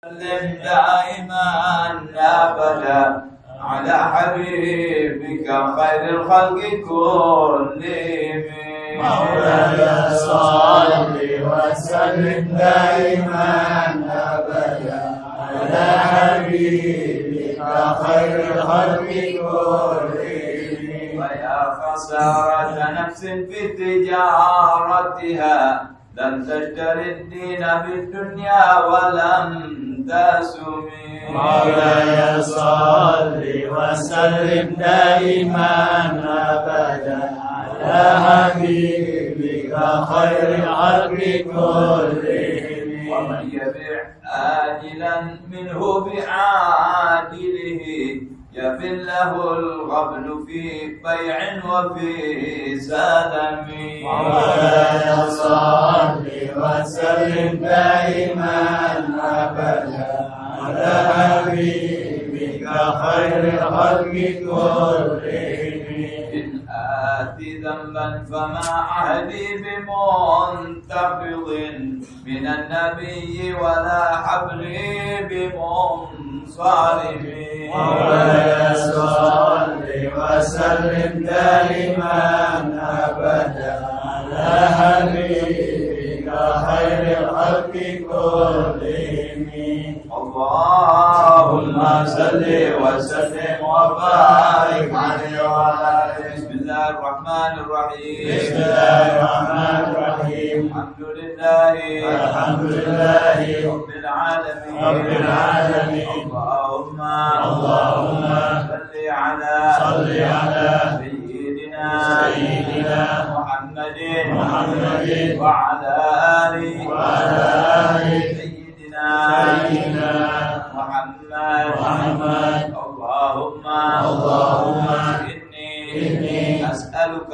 سلم دائما ابدا على حبيبك خير الخلق كلهم مولاي صل وسلم دائما ابدا على حبيبك خير الخلق كلهم ويا خسارة نفس في تجارتها لن تشتري الدين بالدنيا ولم تسمي مولاي صل وسلم دائما ابدا على حبيبك خير الخلق كلهم ومن يبيع آجلا منه بعاجله يفل له الغبن في بيع وفي سلم مولاي صل وسلم دائما ابدا على حبيبك خير الخلق كلهم إن آتي ذنبا فما عهدي بمنتقض من النبي ولا حبلي بمنصرم مولاي صل وسلم دائما ابدا على حبيبك خير الخلق كلهم اللهم صل وسلم وبارك عليه وعلى آله. بسم الله الرحمن الرحيم. بسم الله الرحمن الرحيم. الحمد لله رب العالمين. اللهم صل على سيدنا محمد وعلى آله سيدنا محمد. اللهم إني أسألك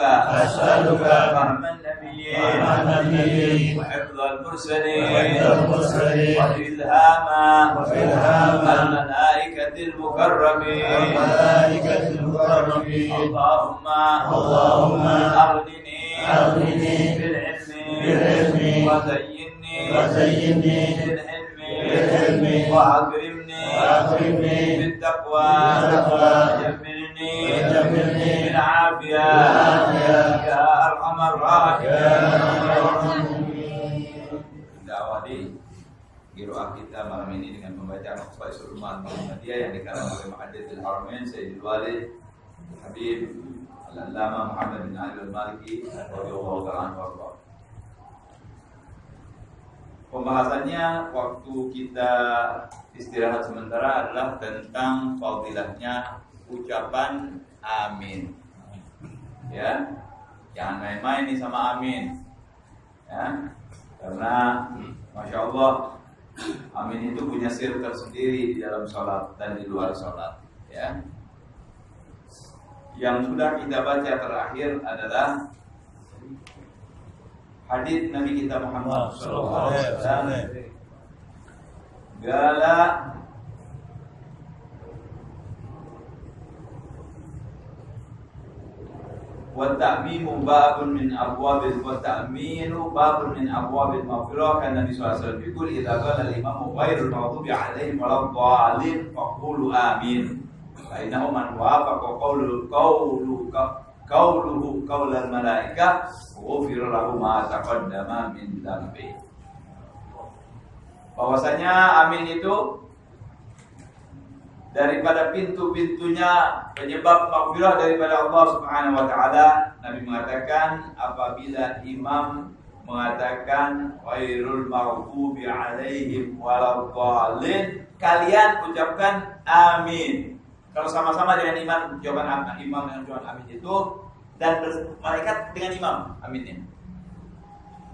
فهم النبيين وحفظ المرسلين وإلهام الملائكة المكرمين. اللهم أغنني بالعلم وزينني بالحلم وأكرمني بالتقوى وجملني بالعافية يا أرحم الراحمين. Dakwah di Giroah kita malam ini dengan membacaan Qasaisul Ummah Muhammadiyah yang dikarang oleh Muhaddits Haramain Sayyidul Walid Habib Al-Allamah Muhammad bin Ali Al-Maliki radhiyallahu ta'ala anhu. Pembahasannya waktu kita istirahat sementara adalah tentang fadilahnya ucapan amin. Ya, jangan main-main nih sama amin. Ya, karena masya Allah amin itu punya sir tersendiri di dalam sholat dan di luar sholat. Ya, yang sudah kita baca terakhir adalah hadits Nabi kita Muhammad sallallahu alaihi wasallam. Gala wa ta'mimu babun min abwabil maghfirah. Kan Nabi sallallahu alaihi wasallam yaqul idza qala al-imamu ghairul maghdubi alaihim waladdallin faqulu amin. Fa innahu man wafaqa qawluhu qaulal malaikah ghufira lahu ma taqaddama min dzambi. Bahwasanya amin itu daripada pintu-pintunya penyebab maghfirah daripada Allah Subhanahu wa taala. Nabi mengatakan apabila imam mengatakan ghairul maghdubi alaihim waladdallin, kalian ucapkan amin. Kalau sama-sama dengan imam dengan ucapan amin itu, dan malaikat dengan imam aminnya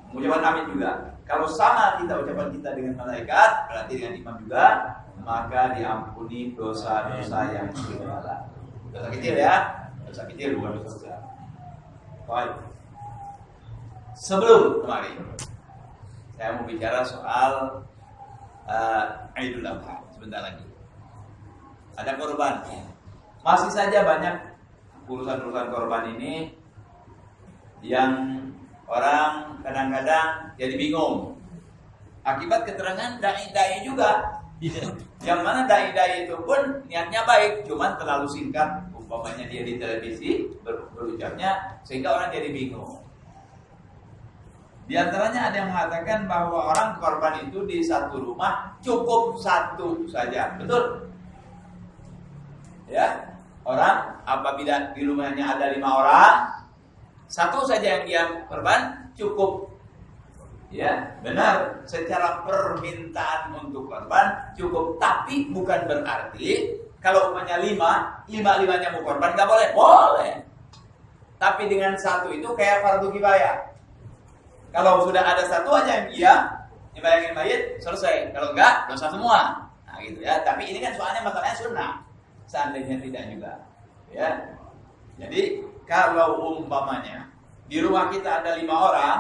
mengucapkan amin juga. Kalau sama kita ucapan kita dengan malaikat, berarti dengan imam juga, maka diampuni dosa-dosa yang segala. Dosa kecil ya, dosa kecil bukan dosa besar. Baik. Sebelum kemarin saya mau bicara soal Idul Adha sebentar lagi. Ada korban. Masih saja banyak urusan-urusan korban ini yang orang kadang-kadang jadi bingung. Akibat keterangan dai juga Yang mana dai-dai itu pun niatnya baik, cuman terlalu singkat. Umpamanya dia di televisi berucapnya sehingga orang jadi bingung. Di antaranya ada yang mengatakan bahwa orang korban itu di satu rumah cukup satu saja, betul? Ya, orang apabila di rumahnya ada 5 orang, satu saja yang dia korban cukup. Ya, benar. Secara permintaan untuk korban cukup, tapi bukan berarti kalau umpamanya 5-5-nya mau korban nggak boleh, boleh. Tapi dengan satu itu kayak fardu kifayah. Kalau sudah ada satu aja yang bayangin mayit, selesai. Kalau enggak, dosa semua. Nah gitu ya. Tapi ini kan soalnya masalahnya sunnah. Seandainya tidak juga. Ya. Jadi kalau umpamanya di rumah kita ada 5 orang,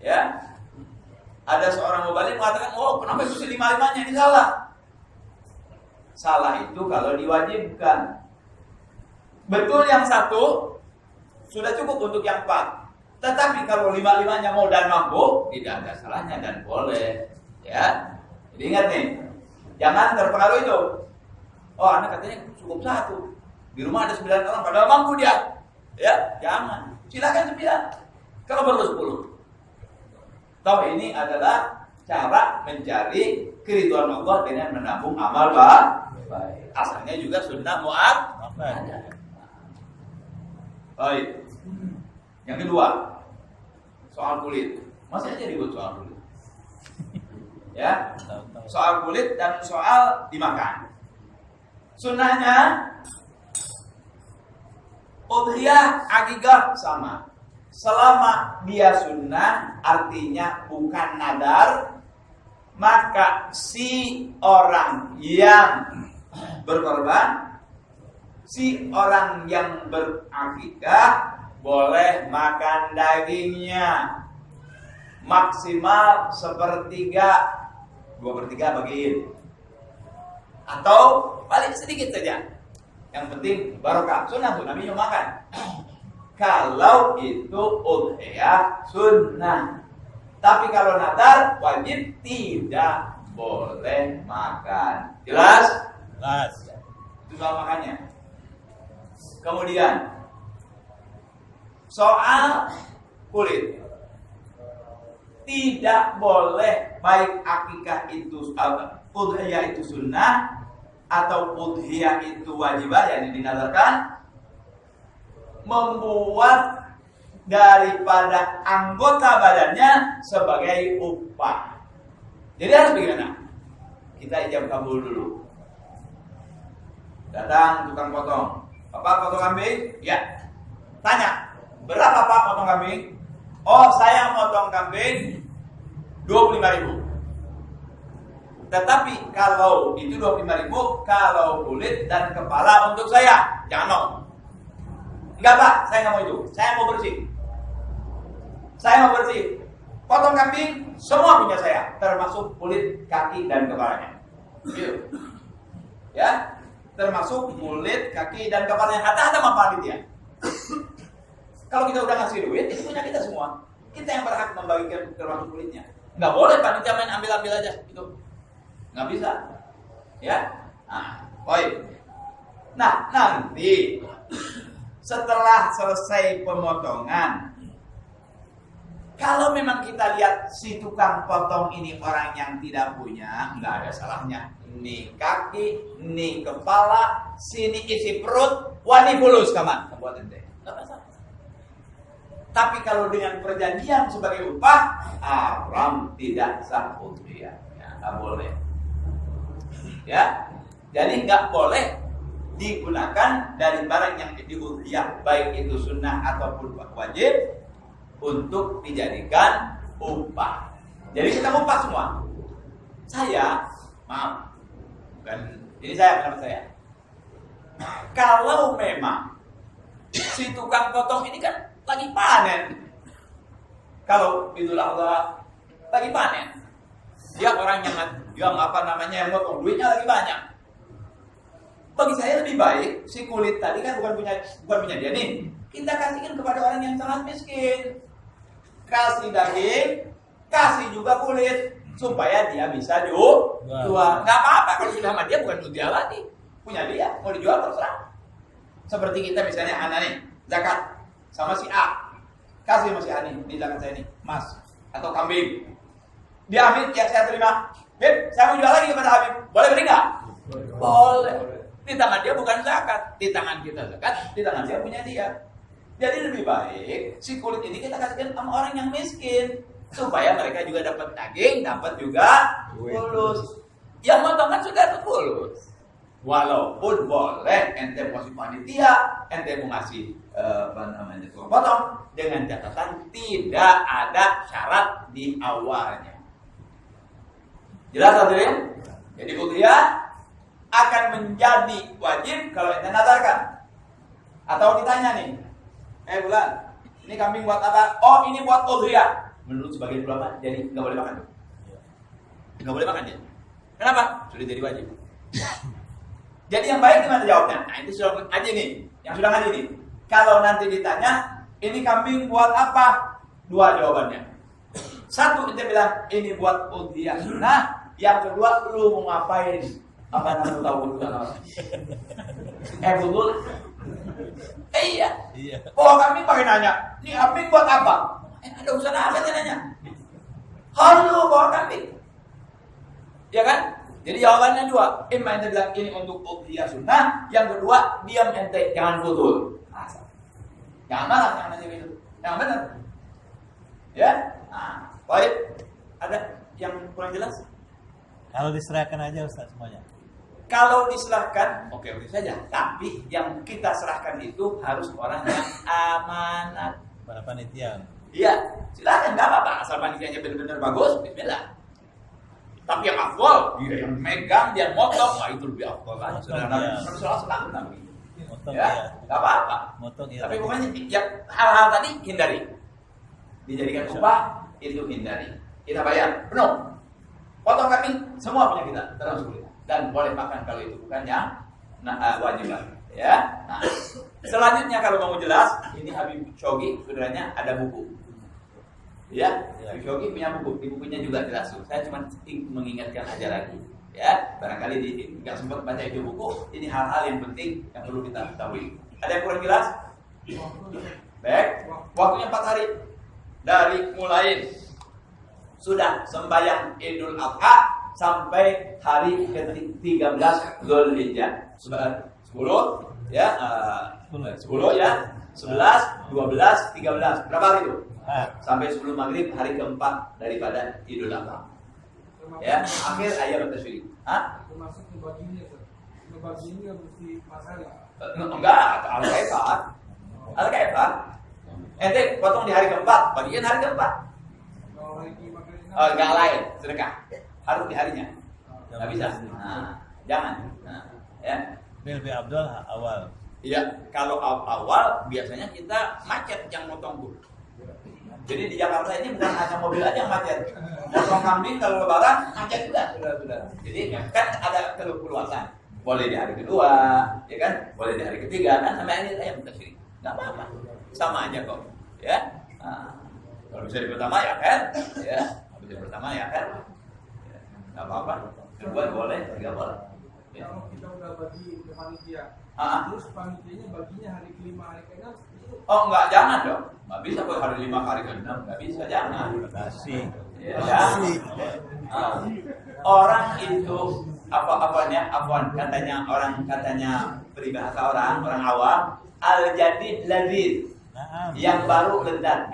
ya, ada seorang mubalik mengatakan, oh kenapa itu 5-5-nya ini salah? Salah itu kalau diwajibkan. Betul yang satu sudah cukup untuk yang 4. Tetapi kalau 5-5-nya mau dan mampu, tidak ada salahnya dan boleh. Ya, jadi ingat nih, jangan terpengaruh itu. Oh, anak katanya cukup 1. Di rumah ada 9 orang, padahal mampu dia. Ya, jangan. Silakan 9. Kalau perlu 10. Tahu ini adalah cara mencari keridhaan Allah dengan menabung amal baik. Asalnya juga sunnah mu'akkadah. Baik. Yang kedua, soal kulit. Masa aja ribut soal kulit? Ya, soal kulit dan soal dimakan. Sunnahnya, udhiyah, akikah sama. Selama dia sunnah, artinya bukan nadar, maka si orang yang berkorban, si orang yang berakikah boleh makan dagingnya maksimal 1/3, 2/3 bagiin, atau paling sedikit saja. Yang penting barokah. Sunnah Nabi makan. Kalau itu udhiyah sunnah. Tapi kalau nadar wajib tidak boleh makan. Jelas? Jelas. Itu soal makannya. Kemudian soal kulit. Tidak boleh baik akikah itu udhiyah itu sunnah atau udhiyah itu wajibah yang dinadarkan, membuat daripada anggota badannya sebagai upah. Jadi harus bagaimana? Kita ijab kabul dulu. Datang tukang potong. Bapak potong kambing? Ya. Tanya, berapa Pak potong kambing? Oh, saya potong kambing 25.000. Tetapi kalau itu 25.000, kalau kulit dan kepala untuk saya, jangan mau. Enggak Pak, saya nggak mau itu. Saya mau bersih. Saya mau bersih. Potong kambing semua punya saya, termasuk kulit, kaki dan kepalanya. Gitu. Ya, termasuk kulit, kaki dan kepalanya. Ada manfaat dia. Kalau kita udah ngasih duit, itu punya kita semua. Kita yang berhak membagikan termasuk kulitnya. Nggak boleh panitia main ambil-ambil aja gitu. Nggak bisa. Ya. Nah, nanti setelah selesai pemotongan, kalau memang kita lihat si tukang potong ini orang yang tidak punya, nggak ada salahnya. Ini kaki, ini kepala, sini isi perut, wani fulus kaman. Buat ente. Nggak masalah. Tapi kalau dengan perjanjian sebagai upah, haram, tidak sah udhiyah. Ya, nggak boleh. Ya, jadi nggak boleh digunakan dari barang yang diudhiyah, baik itu sunnah ataupun wajib, untuk dijadikan upah. Jadi kita upah semua. Saya, maaf, bukan ini saya, pendapat saya. Kalau memang si tukang potong ini kan lagi panen, kalau Idul Adha lagi panen, dia orang yang motong, duitnya lagi banyak. Bagi saya lebih baik si kulit tadi kan bukan punya dia nih, kita kasihkan kepada orang yang sangat miskin. Kasih daging, kasih juga kulit supaya dia bisa jual. Nggak apa-apa. kalau sudah sama dia bukan dia lagi, punya dia, mau dijual terserah. Seperti kita misalnya anak nih, zakat sama si A, kasih sama si A nih zakat saya nih, emas atau kambing. Dia Habib, ya saya terima. Habib, saya mau jual lagi kepada Habib, boleh beli nggak? Boleh. Di tangan dia bukan zakat, di tangan kita zakat, di tangan dia punya dia. Jadi lebih baik si kulit ini kita kasihkan sama orang yang miskin supaya mereka juga dapat daging, dapat juga fulus. Yang motong kan sudah dapat fulus. Walaupun boleh ente posisi panitia, ente mau ngasih tukang potong dengan catatan tidak ada syarat di awalnya. Jelas hadirin? Jadi udhiyah akan menjadi wajib kalau ente nadarkan. Atau ditanya nih, bulan, ini kambing buat apa? Oh, ini buat udhiyah. Menurut sebagian ulama, jadi nggak boleh makan. Nggak boleh makan dia. Kenapa? Sudah jadi wajib. Jadi yang baik gimana jawabnya? Nah itu sudah aja nih, yang sudah ngaji nih. Kalau nanti ditanya, ini kambing buat apa? Dua jawabannya. Satu kita bilang ini buat udhiyah sunnah. Yang kedua, lu mau ngapain? Apa namanya tahu betul? Betul. Iya. Oh kami pakai nanya, ini kambing buat apa? Ada urusan apa dia nanya? Halo bawa kambing. Ya kan? Jadi jawabannya dua. Imma ente bilang ini untuk udhiyah sunnah. Yang kedua, diam ente, jangan betul. Jangan marah, jangan nanya itu. Yang benar. Ya? Nah, baik. Ada yang kurang jelas? Kalau diserahkan aja Ustaz semuanya. Kalau diserahkan, oke saja. Tapi yang kita serahkan itu harus orang yang amanat. Para panitia. Iya, silakan nggak apa-apa. Asal panitianya benar-benar bagus, bismillah. Tapi yang afdal, dia yang megang, dia motong, nah itu lebih afdal kan. Rasulullah SAW Nabi. Ya, nggak apa-apa. Tapi pokoknya yang hal-hal tadi hindari. Dijadikan upah itu hindari. Kita bayar penuh. Potong kambing semua punya kita, terus kulit. Dan boleh makan kalau itu bukan yang wajib. Ya. Nah, selanjutnya kalau mau jelas, ini Habib Shogi, saudaranya ada buku. Ya, Habib Shogi punya buku, di bukunya juga jelas. Saya cuma mengingatkan aja lagi. Ya, barangkali nggak sempat baca itu buku. Ini hal-hal yang penting yang perlu kita ketahui. Ada yang kurang jelas? Baik, waktunya 4 hari dari mulai sudah sembahyang Idul Adha sampai hari ke-13 Zulhijjah. 10 ya, 10 ya, 11, 12, 13. Berapa hari itu? Sampai sebelum maghrib hari keempat daripada Idul Adha. Ya, akhir ayat tasyrik. Termasuk ngebaginya, ngebaginya mesti pasari. Enggak, al-kaifat. Al-kaifat. Ente potong di hari keempat, bagian hari keempat. Kalau hari dimakan Enggak lain, sedekah. Harus di harinya. Enggak bisa. Nah, jangan. Nah, ya. Lebih Abdul awal. Iya, kalau awal biasanya kita macet yang motong tuh. Jadi di Jakarta ini bukan hanya mobil aja yang macet. Motong kambing kalau lebaran macet juga, sudah. Jadi kan ada keluasan. Boleh di hari kedua, ya kan? Boleh di hari ketiga, kan sampai ini saya minta sini. Enggak apa-apa. Sama aja kok. Ya. Nah, kalau bisa di pertama ya kan? Ya. Kalau bisa di pertama ya kan? Ya. Enggak apa-apa. Kedua boleh, tiga boleh. Ya. Kalau kita udah bagi ke panitia, terus panitianya baginya hari kelima, hari ke-6 itu. Oh enggak, jangan dong. Enggak bisa kok hari 5 hari ke-6, enggak bisa, jangan. Kasih. Ya. Orang itu katanya peribahasa orang awam, al-jadid ladid. Yang baru lezat.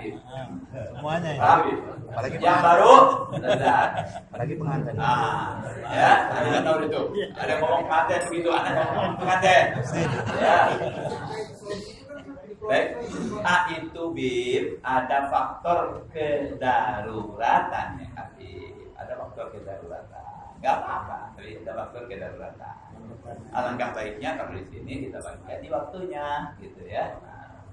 Semuanya ya. Yang baru lezat. Apalagi pengantin. Ya, ada tahu itu. Ada ngomong pengantin begitu, ada ngomong pengantin. Ya. Baik. Itu Bib, ada faktor kedaruratannya, Habib. Ada faktor kedaruratan. Enggak apa-apa, tapi ada faktor kedaruratan. Alangkah baiknya kalau di sini kita bagikan di waktunya, gitu ya.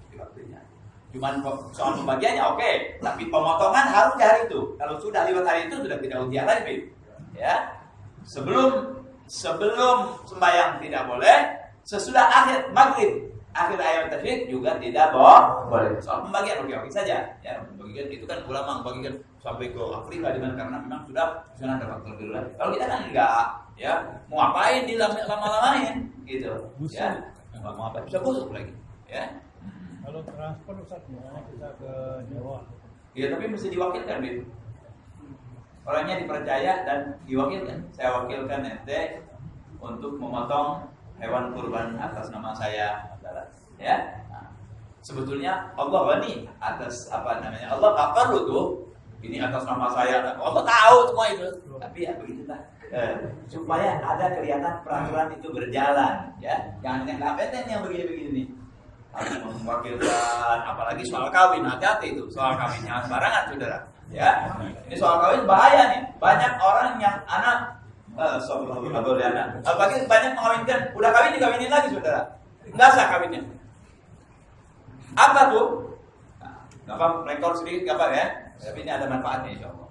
Di waktunya. Cuman soal pembagiannya oke, tapi pemotongan harus di hari itu. Kalau sudah lewat hari itu sudah tidak ujian lagi, Bib. Ya. Sebelum sembahyang tidak boleh, sesudah akhir maghrib, akhir ayat tasyrik juga tidak boleh. Soal pembagian oke saja. Ya, pembagian itu kan ulama membagikan sampai ke Afrika di mana karena memang sudah di sana ada faktor gerilya. Kalau kita kan enggak, ya mau ngapain di lama-lamain gitu, ya mau apa bisa busuk lagi, ya. Kalau transport Ustaz, misalnya kita ke Jawa. Ya tapi mesti diwakilkan, Bin. Orangnya dipercaya dan diwakilkan. Saya wakilkan ente untuk memotong hewan kurban atas nama saya, ya. Nah, sebetulnya Allah wani atas apa namanya, Allah tak perlu tuh ini atas nama saya, Allah tahu semua itu. Tapi ya begitulah, supaya ada kelihatan peraturan itu berjalan, ya. Jangan yang enten yang begini-begini nih. Harus mewakilkan, apalagi soal kawin, hati-hati itu soal kawin jangan sembarangan, saudara. Ya, ini soal kawin bahaya nih. Banyak orang yang anak, apalagi banyak mengawinkan, udah kawin dikawinin lagi, saudara. Nggak sah kawinnya. Apa tuh? Nah, apa rekor sedikit nggak apa ya? Tapi ini ada manfaatnya, insya Allah.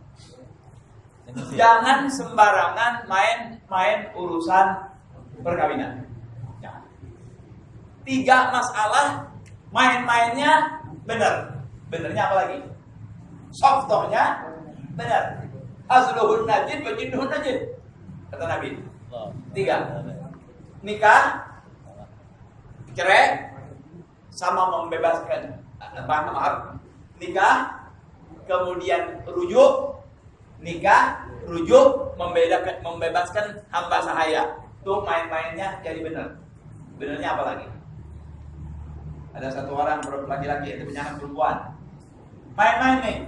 Jangan sembarangan main urusan perkawinan. Jangan. 3 masalah main-mainnya benar. Benernya apa lagi? Softohnya benar. Azluhun najid wa jidduhun najid, kata Nabi. 3. Nikah, cerai, sama membebaskan mahar. Nikah, kemudian rujuk, nikah, rujuk, membebaskan hamba sahaya. Tuh main-mainnya jadi benar. Benernya apa lagi? Ada satu orang laki-laki itu punya anak perempuan. Main-main nih.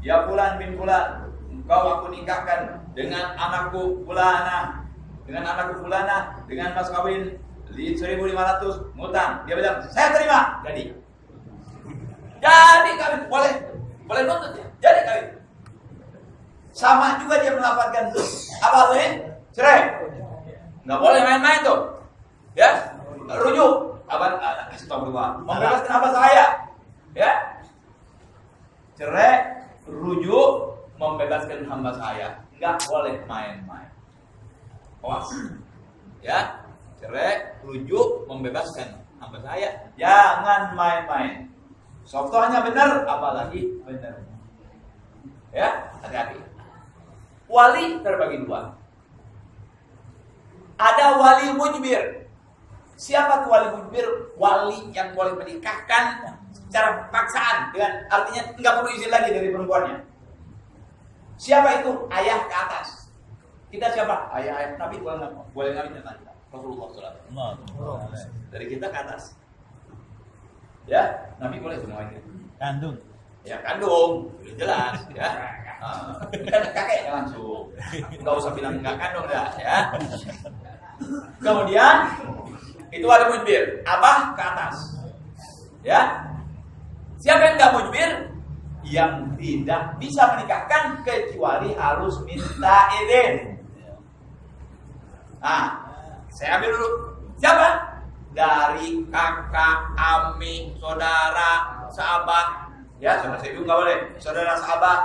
Ya fulan bin fulan, engkau aku nikahkan dengan anakku fulana, dengan mas kawin 1.500 ngutang. Dia bilang, saya terima. Jadi kawin, boleh nuntut ya. Jadi kawin. Sama juga dia melafazkan apa tuh? Cerai. Nggak boleh main-main tuh. Ya, rujuk. Astagfirullah. Membebaskan apa saya? Ya. Cerai, rujuk, membebaskan hamba saya. Nggak boleh main-main. Awas. Ya. Cerai, rujuk, membebaskan hamba saya. Jangan main-main. Softohnya benar, apalagi benar. Ya, hati-hati. Wali terbagi 2. Ada wali mujbir. Siapa tuh wali mujbir? Wali yang boleh menikahkan secara paksaan, dengan artinya nggak perlu izin lagi dari perempuannya. Siapa itu? Ayah ke atas. Kita siapa? Ayah Nabi boleh ngawin dengan Rasulullah SAW. Dari kita ke atas. Ya, Nabi boleh semuanya. Kandung. Ya kandung, jelas ya. Kan kakeknya langsung. Nggak usah bilang nggak kandung dah ya. Kemudian itu ada mujbir, abah ke atas. Ya. Siapa yang nggak mujbir? Yang tidak bisa menikahkan kecuali harus minta izin. Nah, saya ambil dulu. Siapa? Dari kakak, ami, saudara, sahabat. Ya, saudara seibu nggak boleh. Saudara sahabat.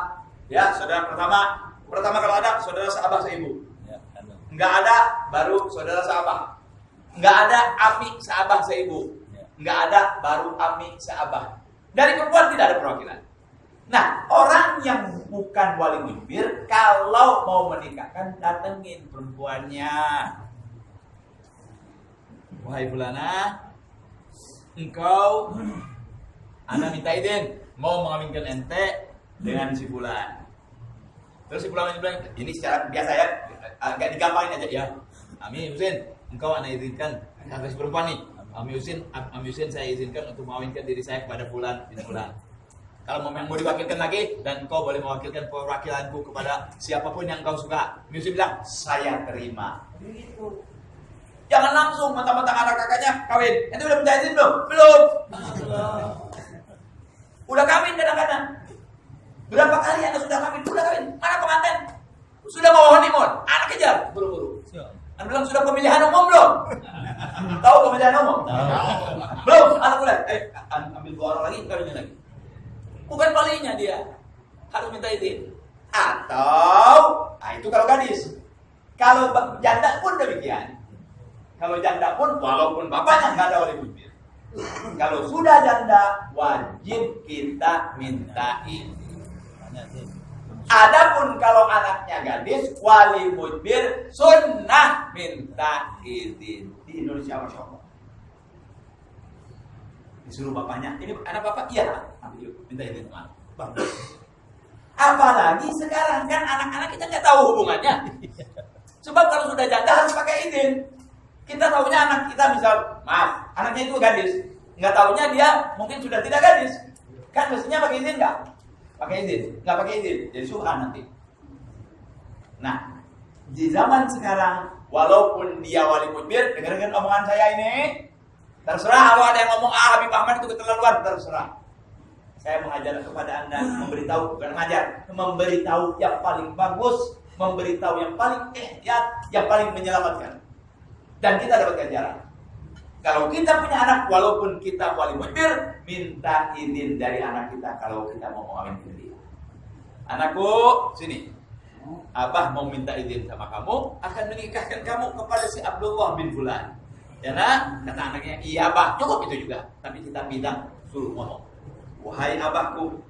Ya, saudara pertama kalau ada saudara sahabat seibu. Nggak ada, baru saudara sahabat. Nggak ada ami sahabat seibu. Nggak ada, baru ami sahabat. Dari perempuan tidak ada perwakilan. Nah, orang yang bukan wali mujbir, kalau mau menikahkan, datengin perempuannya. Wahai fulana, engkau, ana minta izin mau mengawinkan ente dengan si fulan. Terus si fulan bilang, ini secara biasa ya, agak digampangin aja ya. Ami Husin, engkau ana izinkan, kata si perempuan nih. Ami Husin saya izinkan untuk mengawinkan diri saya kepada fulan bin fulan. Kalau mau diwakilkan lagi, dan engkau boleh mewakilkan perwakilanku kepada siapapun yang engkau suka. Ami Husin bilang, saya terima. Begitu. Jangan langsung mentang-mentang anak kakaknya kawin. Itu udah minta izin belum? Belum. Udah kawin kadang-kadang. Berapa kali anda sudah kawin? Udah kawin. Mana pengantin? Sudah mau honeymoon. Anak kejar. Buru-buru. Anda bilang sudah pemilihan umum belum? Tahu pemilihan umum? Belum. Anak mulai. Ambil 2 orang lagi, kawinnya lagi. Bukan palingnya dia. Harus minta izin. Atau, itu kalau gadis. Kalau janda pun demikian. Kalau janda pun, walaupun bapaknya nggak ada wali mujbir. Kalau sudah janda, wajib kita minta izin. Adapun kalau anaknya gadis, wali mujbir sunnah minta izin. Di Indonesia Masya Allah. Disuruh bapaknya, ini anak bapak? Iya, ambil yuk, minta izin sama bang. Apalagi sekarang kan anak-anak kita nggak tahu hubungannya. Sebab kalau sudah janda harus pakai izin. Kita tahunya anak kita misal, maaf, anaknya itu gadis. Nggak tahunya dia mungkin sudah tidak gadis. Kan mestinya pakai izin nggak? Pakai izin, nggak pakai izin, jadi subhan nanti. Nah, di zaman sekarang, walaupun dia wali mujbir, dengarkan omongan saya ini, terserah kalau ada yang ngomong Habib Ahmad itu keterlaluan, terserah. Saya mengajar kepada Anda, memberitahu, bukan mengajar, memberitahu yang paling bagus, memberitahu yang paling ihtiyat, yang paling menyelamatkan. Dan kita dapat ganjaran. Kalau kita punya anak, walaupun kita wali mujbir, minta izin dari anak kita kalau kita mau mengawinkan dia. Anakku, sini. Abah mau minta izin sama kamu, akan menikahkan kamu kepada si Abdullah bin Fulan. Ya nah, kata anaknya, iya abah, cukup itu juga. Tapi kita bilang, suruh ngomong. Wahai abahku,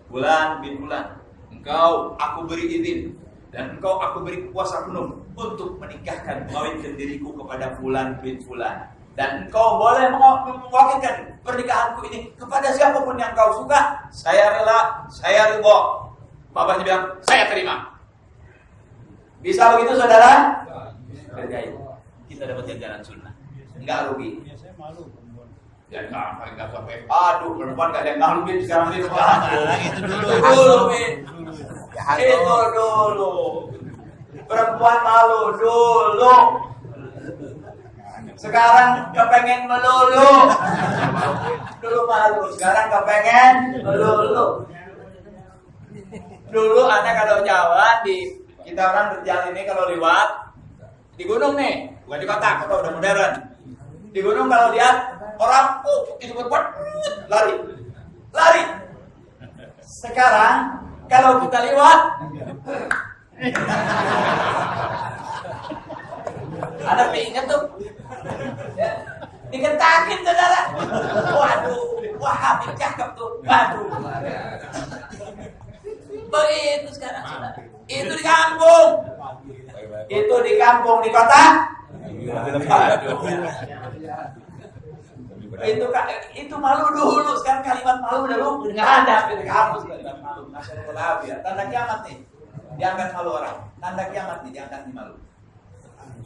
Fulan bin Fulan, engkau aku beri izin. Dan engkau aku beri kuasa penuh untuk menikahkan, mengawinkan diriku kepada Fulan bin Fulan. Dan engkau boleh mewakilkan pernikahanku ini kepada siapapun yang kau suka. Saya rela, saya ridho. Bapaknya bilang, saya terima. Bisa begitu saudara? Kerjain. Kita dapat ganjaran sunnah. Enggak rugi. Biasanya malu perempuan. Ya enggak sampai. Aduh, perempuan enggak ada yang malu sekarang ini. Itu dulu. Perempuan malu dulu. Sekarang kepengen melulu. Dulu malu, sekarang kepengen melulu. Dulu anak kalau jalan di kita orang berjalan ini kalau lewat di gunung nih, bukan di kota udah modern. Di gunung kalau lihat orang itu berbuat lari. Sekarang kalau kita lewat ada ingat tuh. Ya, diketakin saudara. Waduh, wah Habib cakep tuh. Waduh. Begitu sekarang saudara. Itu di kampung. Itu di kampung, di kota. Itu malu dulu. Sekarang kalimat malu udah lupa. Nggak ada di kampus kalimat malu. Masyaallah ya. Tanda kiamat nih. Diangkat malu orang. Tanda kiamat nih diangkat nih malu.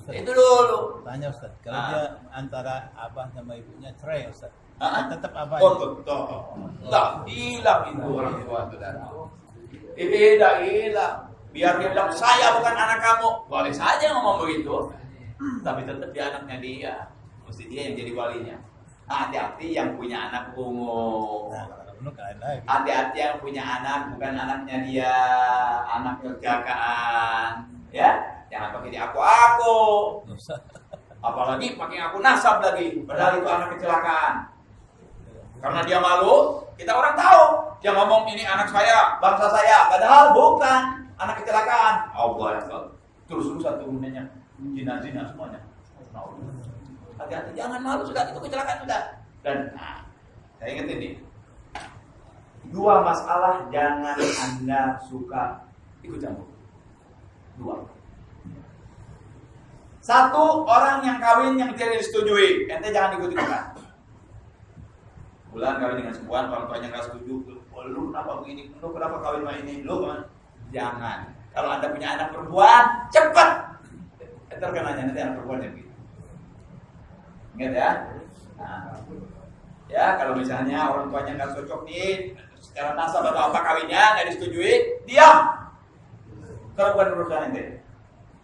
Itu dulu. Tanya Ustaz, kalau dia antara abah sama ibunya cerai Ustaz, tetap abah. Oh betul. Enggak hilang itu orang tua saudara. Tidak hilang. Biar dia bilang saya bukan anak kamu, boleh saja ngomong begitu. Tapi tetap dia anaknya dia. Mesti dia yang jadi walinya. Hati-hati yang punya anak ungu. Hati-hati yang punya anak bukan anaknya dia, anak kejakaan. Ya. Jangan pakai di aku. Apalagi pakai aku nasab lagi. Padahal itu anak kecelakaan. Karena dia malu, kita orang tahu. Dia ngomong ini anak saya, bangsa saya. Padahal bukan anak kecelakaan. Allah ya. Terus-terusan turunannya. Zina-zina semuanya. Hati-hati, jangan malu sudah. Itu kecelakaan sudah. Dan saya ingat ini. Dua masalah jangan Anda suka ikut campur. Dua. Satu, orang yang kawin yang tidak disetujui, ente jangan ikut-ikutan. Bulan kawin dengan sepuan, orang tuanya nggak setuju, lu kenapa begini, lu kenapa kawin sama ini, lu kan? Jangan. Kalau Anda punya anak perempuan, cepat. Ntar kenanya nanti anak perempuan yang begitu. Ingat ya. Nah, ya kalau misalnya orang tuanya nggak cocok nih, secara nasab atau apa kawinnya nggak disetujui, diam. Kalau bukan urusan ente.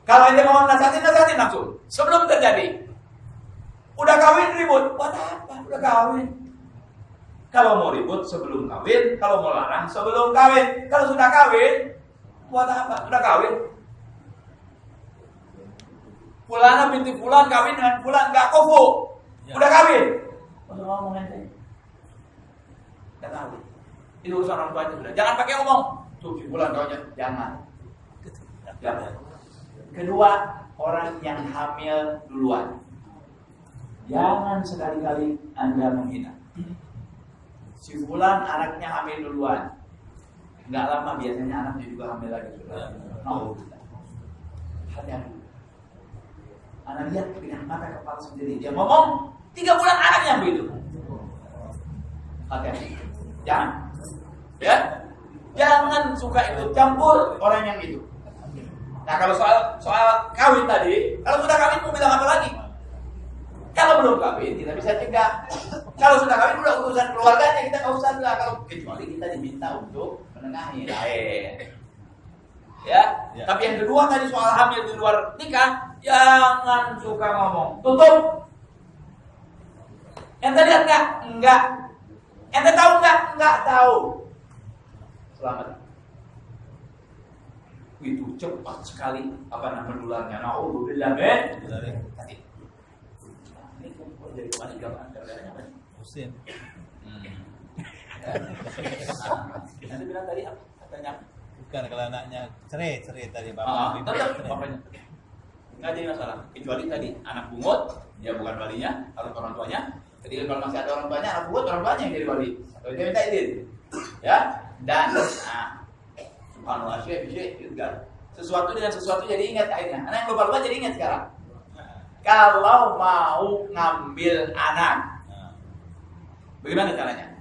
Kalau ente mau nasihatin langsung. Sebelum terjadi. Udah kawin ribut. Buat apa? Udah kawin. Kalau mau ribut sebelum kawin. Kalau mau larang sebelum kawin. Kalau sudah kawin. Buat apa? Udah kawin. Fulana binti Fulan kawin dengan Fulan. Gak kufu. Udah kawin. Udah ngomong ente. Udah kawin. Itu urusan orang tuanya sudah. Jangan pakai ngomong. Tuh si Fulan kawinnya. Jangan. Kedua, orang yang hamil duluan. Jangan sekali-kali Anda menghina. Si Fulan anaknya hamil duluan. Nggak lama biasanya anaknya juga hamil lagi. Hati-hati. Anak lihat dengan mata kepala sendiri. Dia ngomong 3 bulan anaknya begitu. Hati-hati. Jangan. Ya. Jangan suka itu campur orang yang itu. Nah, kalau soal kawin tadi, kalau sudah kawin mau bilang apa lagi? Kalau belum kawin kita bisa cegah. Kalau sudah kawin udah urusan keluarganya kita nggak usah lah. Kalau kecuali kita diminta untuk menengahi lain. Ya. Tapi yang kedua tadi soal hamil di luar nikah, jangan suka ngomong. Tutup. Ente lihat nggak? Enggak. Ente tahu nggak? Enggak tahu. Selamat. Itu cepat sekali menularnya. Nauzubillah min dzalik. Ini kok jadi kemana gambar darahnya apa? Husin. Nanti bilang tadi apa? Katanya Bukan kalau anaknya cerai tadi bapak. tetap bapaknya. Nggak jadi masalah. Kecuali tadi anak bungut, dia bukan walinya, harus orang tuanya. Jadi kalau masih ada orang tuanya, anak bungut orang tuanya yang jadi wali. Atau dia minta izin. Ya. Dan subhanallah syekh juga. Sesuatu dengan sesuatu jadi ingat akhirnya. Anak yang lupa jadi ingat sekarang. Kalau mau ngambil anak, bagaimana caranya?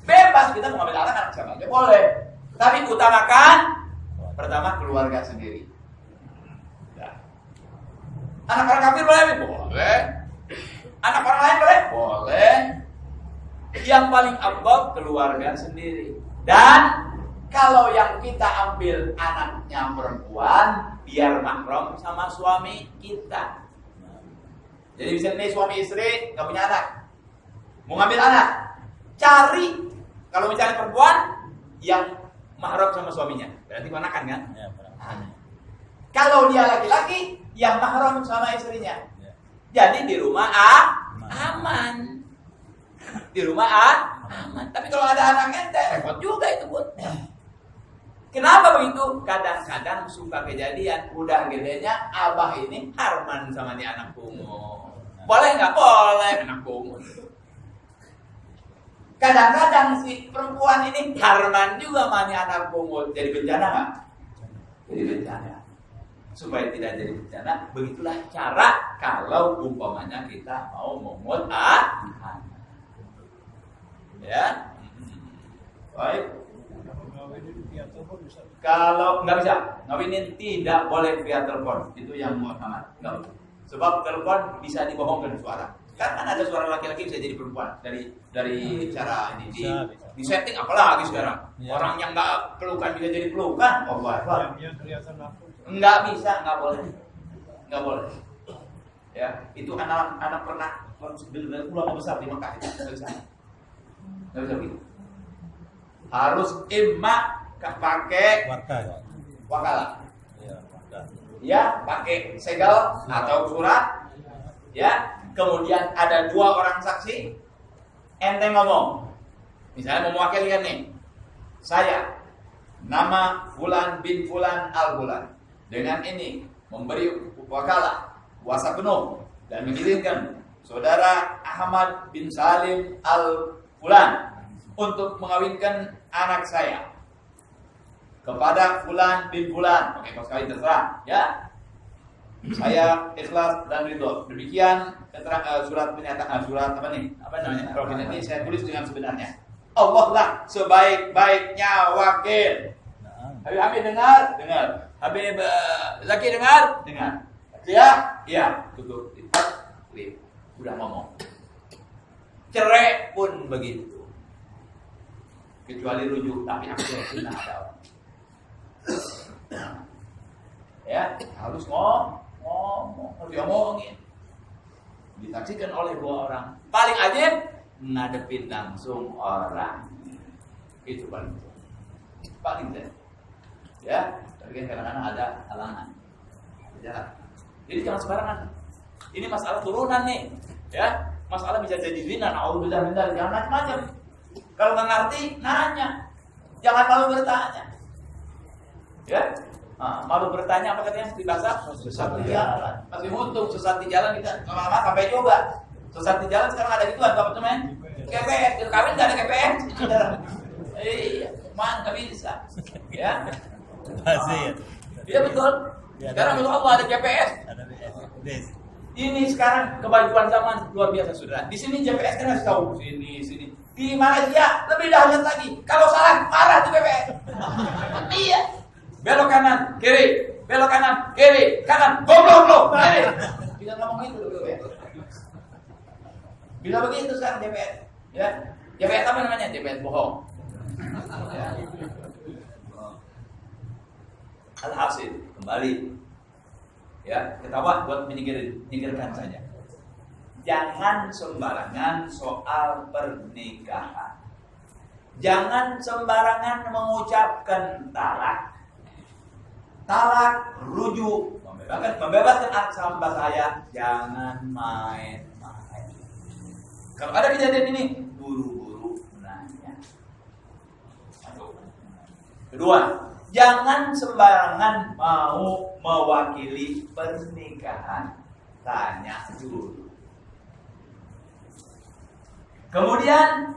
Bebas kita mau ngambil anak siapa aja boleh. Tapi utamakan pertama keluarga sendiri. Ya. Anak orang kafir boleh? Boleh. Anak orang lain boleh? Boleh. Yang paling afdal keluarga sendiri. Dan kalau yang kita ambil anaknya perempuan, biar mahram sama suami kita. Jadi bisa nih suami istri nggak punya anak, mau ngambil anak, cari kalau mencari perempuan yang mahram sama suaminya, berarti ponakan kan? Ya, Kalau dia laki-laki, yang mahram sama istrinya. Ya. Jadi di rumah aman. Di rumah aman. Tapi kalau ada anaknya, repot juga itu pun. Kenapa begitu? Kadang-kadang suka kejadian udah gedenya abah ini harman sama nih anak pungut. Boleh nggak? Boleh anak pungut. Kadang-kadang si perempuan ini harman juga sama nih anak pungut. Jadi bencana nggak? Jadi bencana. Supaya tidak jadi bencana, begitulah cara kalau umpamanya kita mau memungut anak. Ya, baik. Kalau nggak bisa, ngawinin tidak boleh via telepon. Itu yang muhammad. Nggak boleh. Sebab telepon bisa dibohongkan suara. Kan ada suara laki-laki bisa jadi perempuan dari cara ini di setting apalagi sekarang. Ya. Orang yang nggak pelukan bisa jadi pelukan. Oh, nggak bisa, nggak boleh. Ya, itu anak pernah ulama besar di Mekah itu nggak bisa begitu. Harus imma pakai wakalah. Ya, pakai segel atau surat. Ya, kemudian ada 2 orang saksi. Ente ngomong. Misalnya mau mewakilkan nih. Saya nama Fulan bin Fulan al-Fulan. Dengan ini memberi wakalah kuasa penuh dan mengizinkan saudara Ahmad bin Salim al-Fulan untuk mengawinkan anak saya kepada Fulan bin Fulan. Oke, pas kali terserah, ya. Saya ikhlas dan ridho. Demikian surat pernyataan, surat apa nih? Apa namanya? Kalau ini saya tulis dengan sebenarnya. Allah lah sebaik-baiknya wakil. Habib dengar. Habib Zaki dengar. Ya, iya. Tutup. Udah ngomong. Cerai pun begitu. Kecuali rujuk, tapi aku sunnah ada orang. Ya, harus harus diomongin. Disaksikan oleh 2 orang. Paling ajib ngadepin langsung orang. Itu paling tidak. Ya, tapi kadang-kadang ada halangan. Jadi jangan sembarangan. Ini masalah turunan nih, ya. Masalah bisa jadi zina, naudzubillah min dzalik, jangan macam-macam. Kalau nggak ngerti, nanya. Jangan malu bertanya. Ya, malu bertanya apa katanya di bahasa? Sesat di jalan. Masih untung sesat di jalan kita lama-lama sampai coba. Sesat di jalan sekarang ada gituan, apa namanya? KPN, kawin nggak ada KPN. Iya, Man, nggak bisa. Ya. Pasti ya. Iya betul. Sekarang untuk Allah ada GPS. Ada BS. Ini sekarang kemajuan zaman luar biasa saudara. Di sini GPS kan harus tahu sini. Di Malaysia lebih dahsyat lagi. Kalau salah marah di GPS. Iya. Belok kanan, kiri. Belok kanan, kiri, kanan. Goblok lo. Kiri. Bisa ngomong itu loh GPS. Bila begitu sekarang GPS. Ya. GPS apa namanya? GPS bohong. Ya. Alhasil kembali ya ketawa buat menyingkirkan saja. Jangan sembarangan soal pernikahan. Jangan sembarangan mengucapkan talak. Talak rujuk membebaskan anak sahabat saya. Jangan main-main. Kalau ada kejadian ini buru-buru nanya. Kedua, jangan sembarangan mau mewakili pernikahan. Tanya dulu. Kemudian,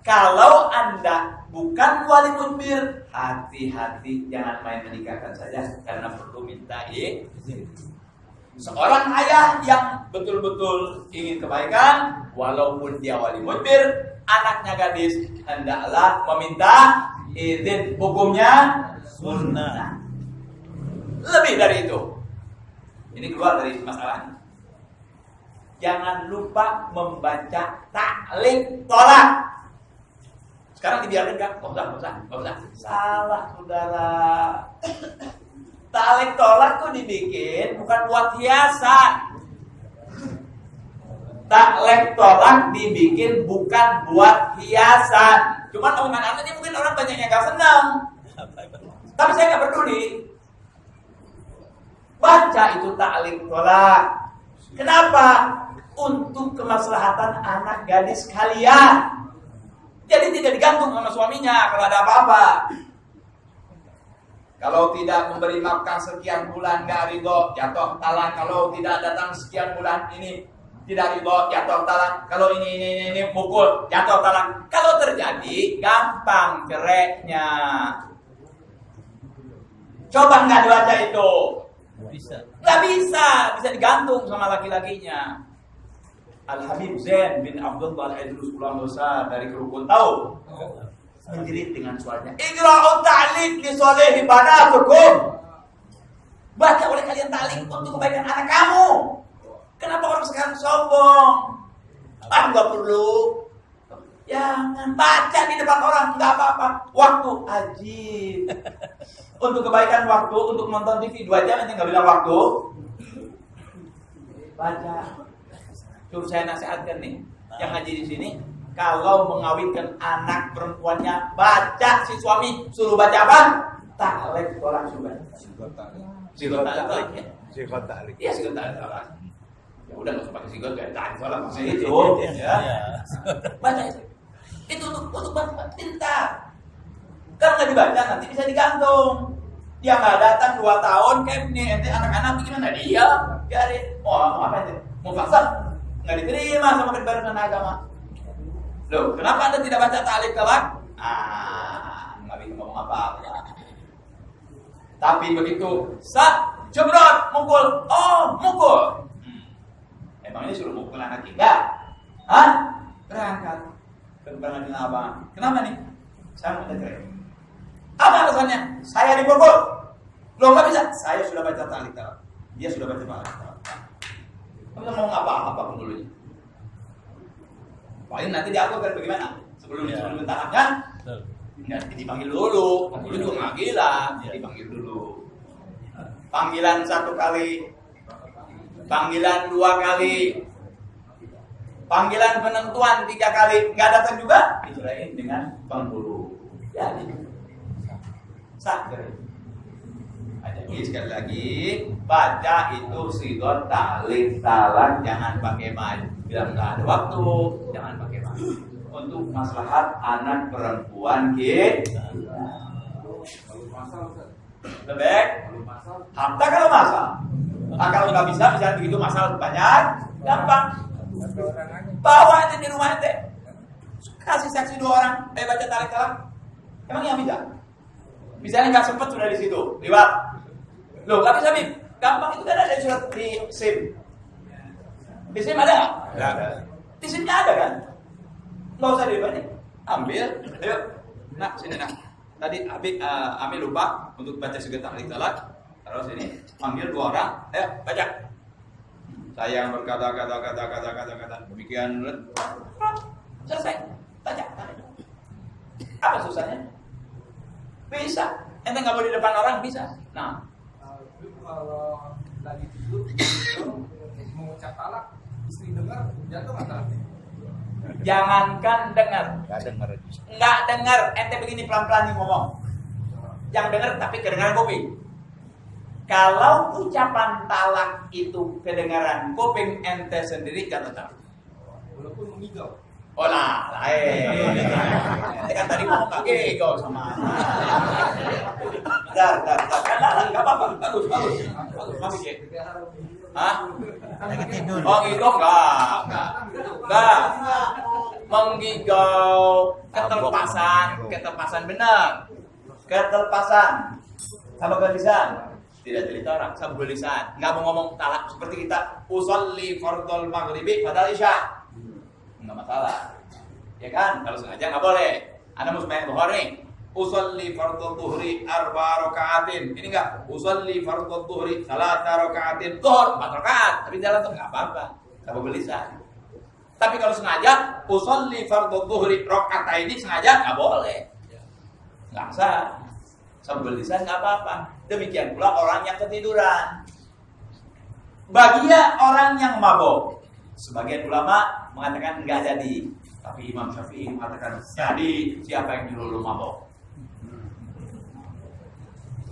kalau Anda bukan wali mudbir, hati-hati jangan main menikahkan saja karena perlu minta izin. Seorang ayah yang betul-betul ingin kebaikan, walaupun dia wali mudbir, anaknya gadis, hendaklah meminta izin. Hukumnya sunnah. Lebih dari itu. Ini keluar dari masalahnya. Jangan lupa membaca ta'liq tolak. Sekarang dibiarkan kan? Nggak usah. Salah saudara. Ta'liq tolak tuh dibikin bukan buat hiasan. Ta'liq tolak dibikin bukan buat hiasan. Cuman omongan ini mungkin orang banyak yang gak senang. Tapi saya gak peduli. Baca itu ta'liq tolak. Kenapa? Untuk kemaslahatan anak gadis kalian. Jadi tidak digantung sama suaminya kalau ada apa-apa. Kalau tidak memberi makan sekian bulan gak ridho, jatuh talak. Kalau tidak datang sekian bulan ini tidak ridho, jatuh talak. Kalau ini mukul, jatuh talak. Kalau terjadi gampang cerainya. Coba nggak dibaca itu? Nggak bisa digantung sama laki-lakinya. Al-Habib Zain bin Abdullah Al-Idrus Ulang Dosa dari Kerukun tahu menjerit dengan suaranya, Iqra'u ta'liq li solehi banatukum. Baca oleh kalian ta'liq untuk kebaikan anak kamu. Kenapa orang sekarang sombong? Nggak perlu. Jangan baca di depan orang, nggak apa-apa. Waktu ajib. Untuk kebaikan waktu, untuk nonton TV 2 jam, nanti nggak bilang waktu. Baca. Terus saya nasihatkan nih, yang ngaji di sini, kalau mengawinkan anak perempuannya, baca si suami suruh baca apa? Ta'liq tolak sudah. Sigot ta'liq. Iya, sigot ta'liq. Ya udah nggak usah pakai sigot kayak ta'liq tolak maksudnya itu. Ya. Baca itu. Itu untuk pintar. Kalau nggak dibaca nanti bisa digantung. Dia nggak datang 2 tahun, kayak nih, ente anak-anak gimana dia? Biarin. Mau apa ente? Mau paksa? Nggak diterima sama kebaran agama. Loh, kenapa Anda tidak baca ta'liq tolak? Nggak bisa ngomong apa-apa. Tapi begitu, jebrot, mukul. Mukul. Emang ini suruh mukul anak kita? Berangkat ke pengadilan apa? Kenapa nih? Saya mau cerai. Apa alasannya? Saya dipukul. Loh, nggak bisa. Saya sudah baca ta'liq tolak. Dia sudah baca ta'liq tolak. Kamu mau apa pun dulunya. Paling nanti diatur kan bagaimana? Sebelum tahapnya, dipanggil dulu. Dulu juga nggak gila, dipanggil dulu. Panggilan 1 kali, panggilan 2 kali, panggilan penentuan 3 kali, nggak datang juga, diceraiin dengan penghulu. Jadi, sakit. Jadi sekali lagi baca itu sigot ta'liq talak, jangan pakai maju. Bila nggak ada waktu, jangan pakai maju. Untuk maslahat anak perempuan kita. Lebih harta kalau masal. Kalau nggak bisa begitu masal banyak, gampang. Bawa aja di rumah ente. Kasih saksi 2 orang, baca ta'liq talak. Emang yang bisa? Misalnya nggak sempat sudah di situ, lewat. Loh, nggak bisa Bib. Gampang itu kan ada surat di SIM. Di SIM ada nggak? Ada. Di SIM-nya ada kan? Nggak usah dibanding. Ambil, ayo. Nah, sini nak. Tadi Ami lupa untuk baca segetar talak. Terus ini panggil 2 orang, ayo baca. Saya yang berkata. Demikian. Selesai. Baca. Apa susahnya? Bisa. Ente nggak boleh di depan orang bisa. Nah, kalau lagi tidur mengucap talak, istri dengar jatuh nggak talak? jangankan dengar. Nggak dengar. Nggak dengar. Ente begini pelan-pelan nih ngomong. Yang dengar tapi kedengaran kuping. Kalau ucapan talak itu kedengaran kuping ente sendiri jatuh talak. Walaupun mengigau. Oh lah, ente kan tadi ngomong nggak gego sama. Dar. Nggak apa-apa. Bagus. Bagus ya. Hah? Lagi tidur. Oh gitu enggak. Menggigau keterpasan benar. Keterpasan sama gelisan. Tidak cerita orang sama gelisan. Enggak mau ngomong talak seperti kita usolli fardhul maghribi padahal isya. Enggak masalah. Ya kan? Kalau sengaja enggak boleh. Anda mau sembahyang Zuhur nih. Usolli fardhu dhuhri 4 rakaatin. Ini enggak usolli fardhu dhuhri 3 rakaatin. Zuhur 4 rakaat. Tapi jalan tuh enggak apa-apa. Sama gelisan. Tapi kalau sengaja usolli fardhu dhuhri rakaatain sengaja enggak boleh. Enggak sah. Sama gelisan enggak apa-apa. Demikian pula orang yang ketiduran. Bagian orang yang mabok. Sebagian ulama mengatakan enggak jadi. Tapi Imam Syafi'i mengatakan jadi. Siapa yang nyuruh lu mabok?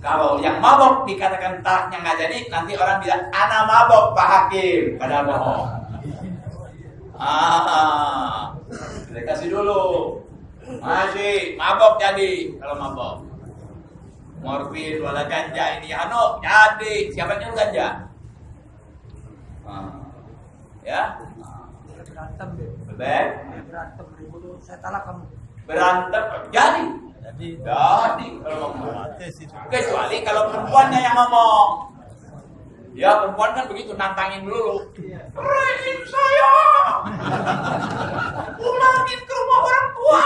Kalau yang mabok dikatakan talaknya nggak jadi, nanti orang bilang ana mabok Pak Hakim, padahal bohong. Kita kasih dulu. Masih mabok jadi kalau mabok. Morfin wala ganja ini jadi. Siapa yang nyuruh ganja? Ya. Berantem deh. Berantem Ribut saya talak kamu. Berantem jadi. Jadi kalau ngomong. Kecuali kalau perempuannya yang ngomong. Ya perempuan kan begitu nantangin dulu. Rahim saya. Pulangin ke rumah orang tua.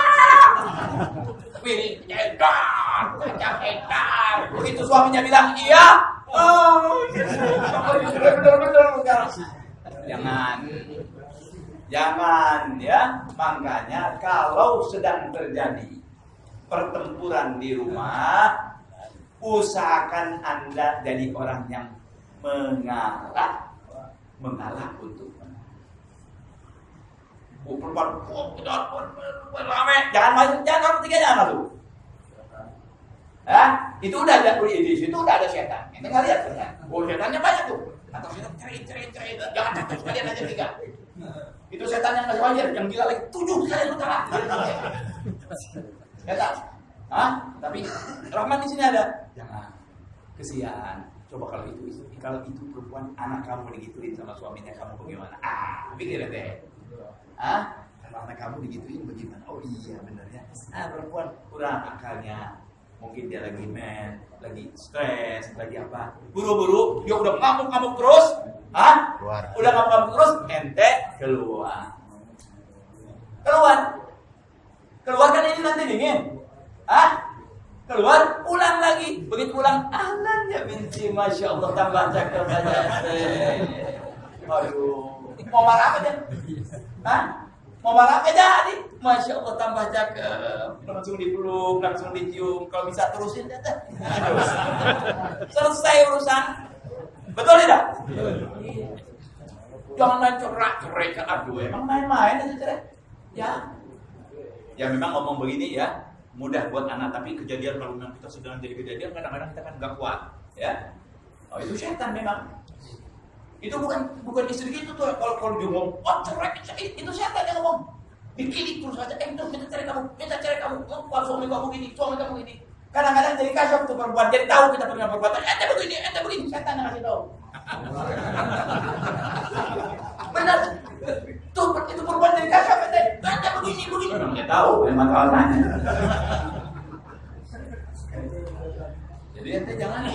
Pilih edar. Begitu suaminya bilang iya. Betul. Jangan ya. Makanya kalau sedang terjadi pertempuran di rumah, usahakan Anda jadi orang yang mengalah untuk perempuan ramai, jangan orang tiga jangan masuk. Itu udah ada di situ udah ada setan. Ente nggak lihat kan? Setannya banyak tuh. Atau setan cerai, jangan satu sekalian aja 3. Itu setan yang nggak wajar, yang gila lagi 7 sekalian utara. Setan. Tapi rahmat di sini ada. Jangan. Kesian. Coba kalau itu perempuan anak kamu digituin sama suaminya kamu bagaimana? Pikir deh. Kalau anak kamu digituin bagaimana? Oh iya benar ya. Perempuan kurang akalnya. Mungkin dia lagi lagi stres, lagi apa? Buru-buru, dia udah ngamuk-ngamuk terus. Udah ngamuk-ngamuk terus, ente keluar. Keluar kan ini nanti dingin. Keluar, ulang lagi. Begitu ulang, ya binti, masya Allah tambah cakep aja. Aduh, mau marah apa dia? Mau marah apa jadi? Masya Allah tambah cakep. Langsung dipeluk, langsung dicium. Kalau bisa terusin deh. Selesai urusan. Betul tidak? Jangan main cerai. Aduh, emang main-main aja cerai. Ya memang ngomong begini ya mudah buat anak, tapi kejadian kalau memang kita sedang jadi kejadian kadang-kadang kita kan nggak kuat, ya. Itu setan memang. Itu bukan istri gitu tuh. Kalau dia ngomong, cerai, itu setan yang ngomong. Dikilik terus aja, itu minta cerai kamu. Kalau suami kamu gini. Kadang-kadang jadi kasyaf tuh perempuan, jadi tahu kita punya perbuatan. Ente begini, setan yang ngasih tahu. Benar. Tuh itu perempuan dari kasyaf ente begini. Dia tahu memang masalahnya. Jadi ente jangan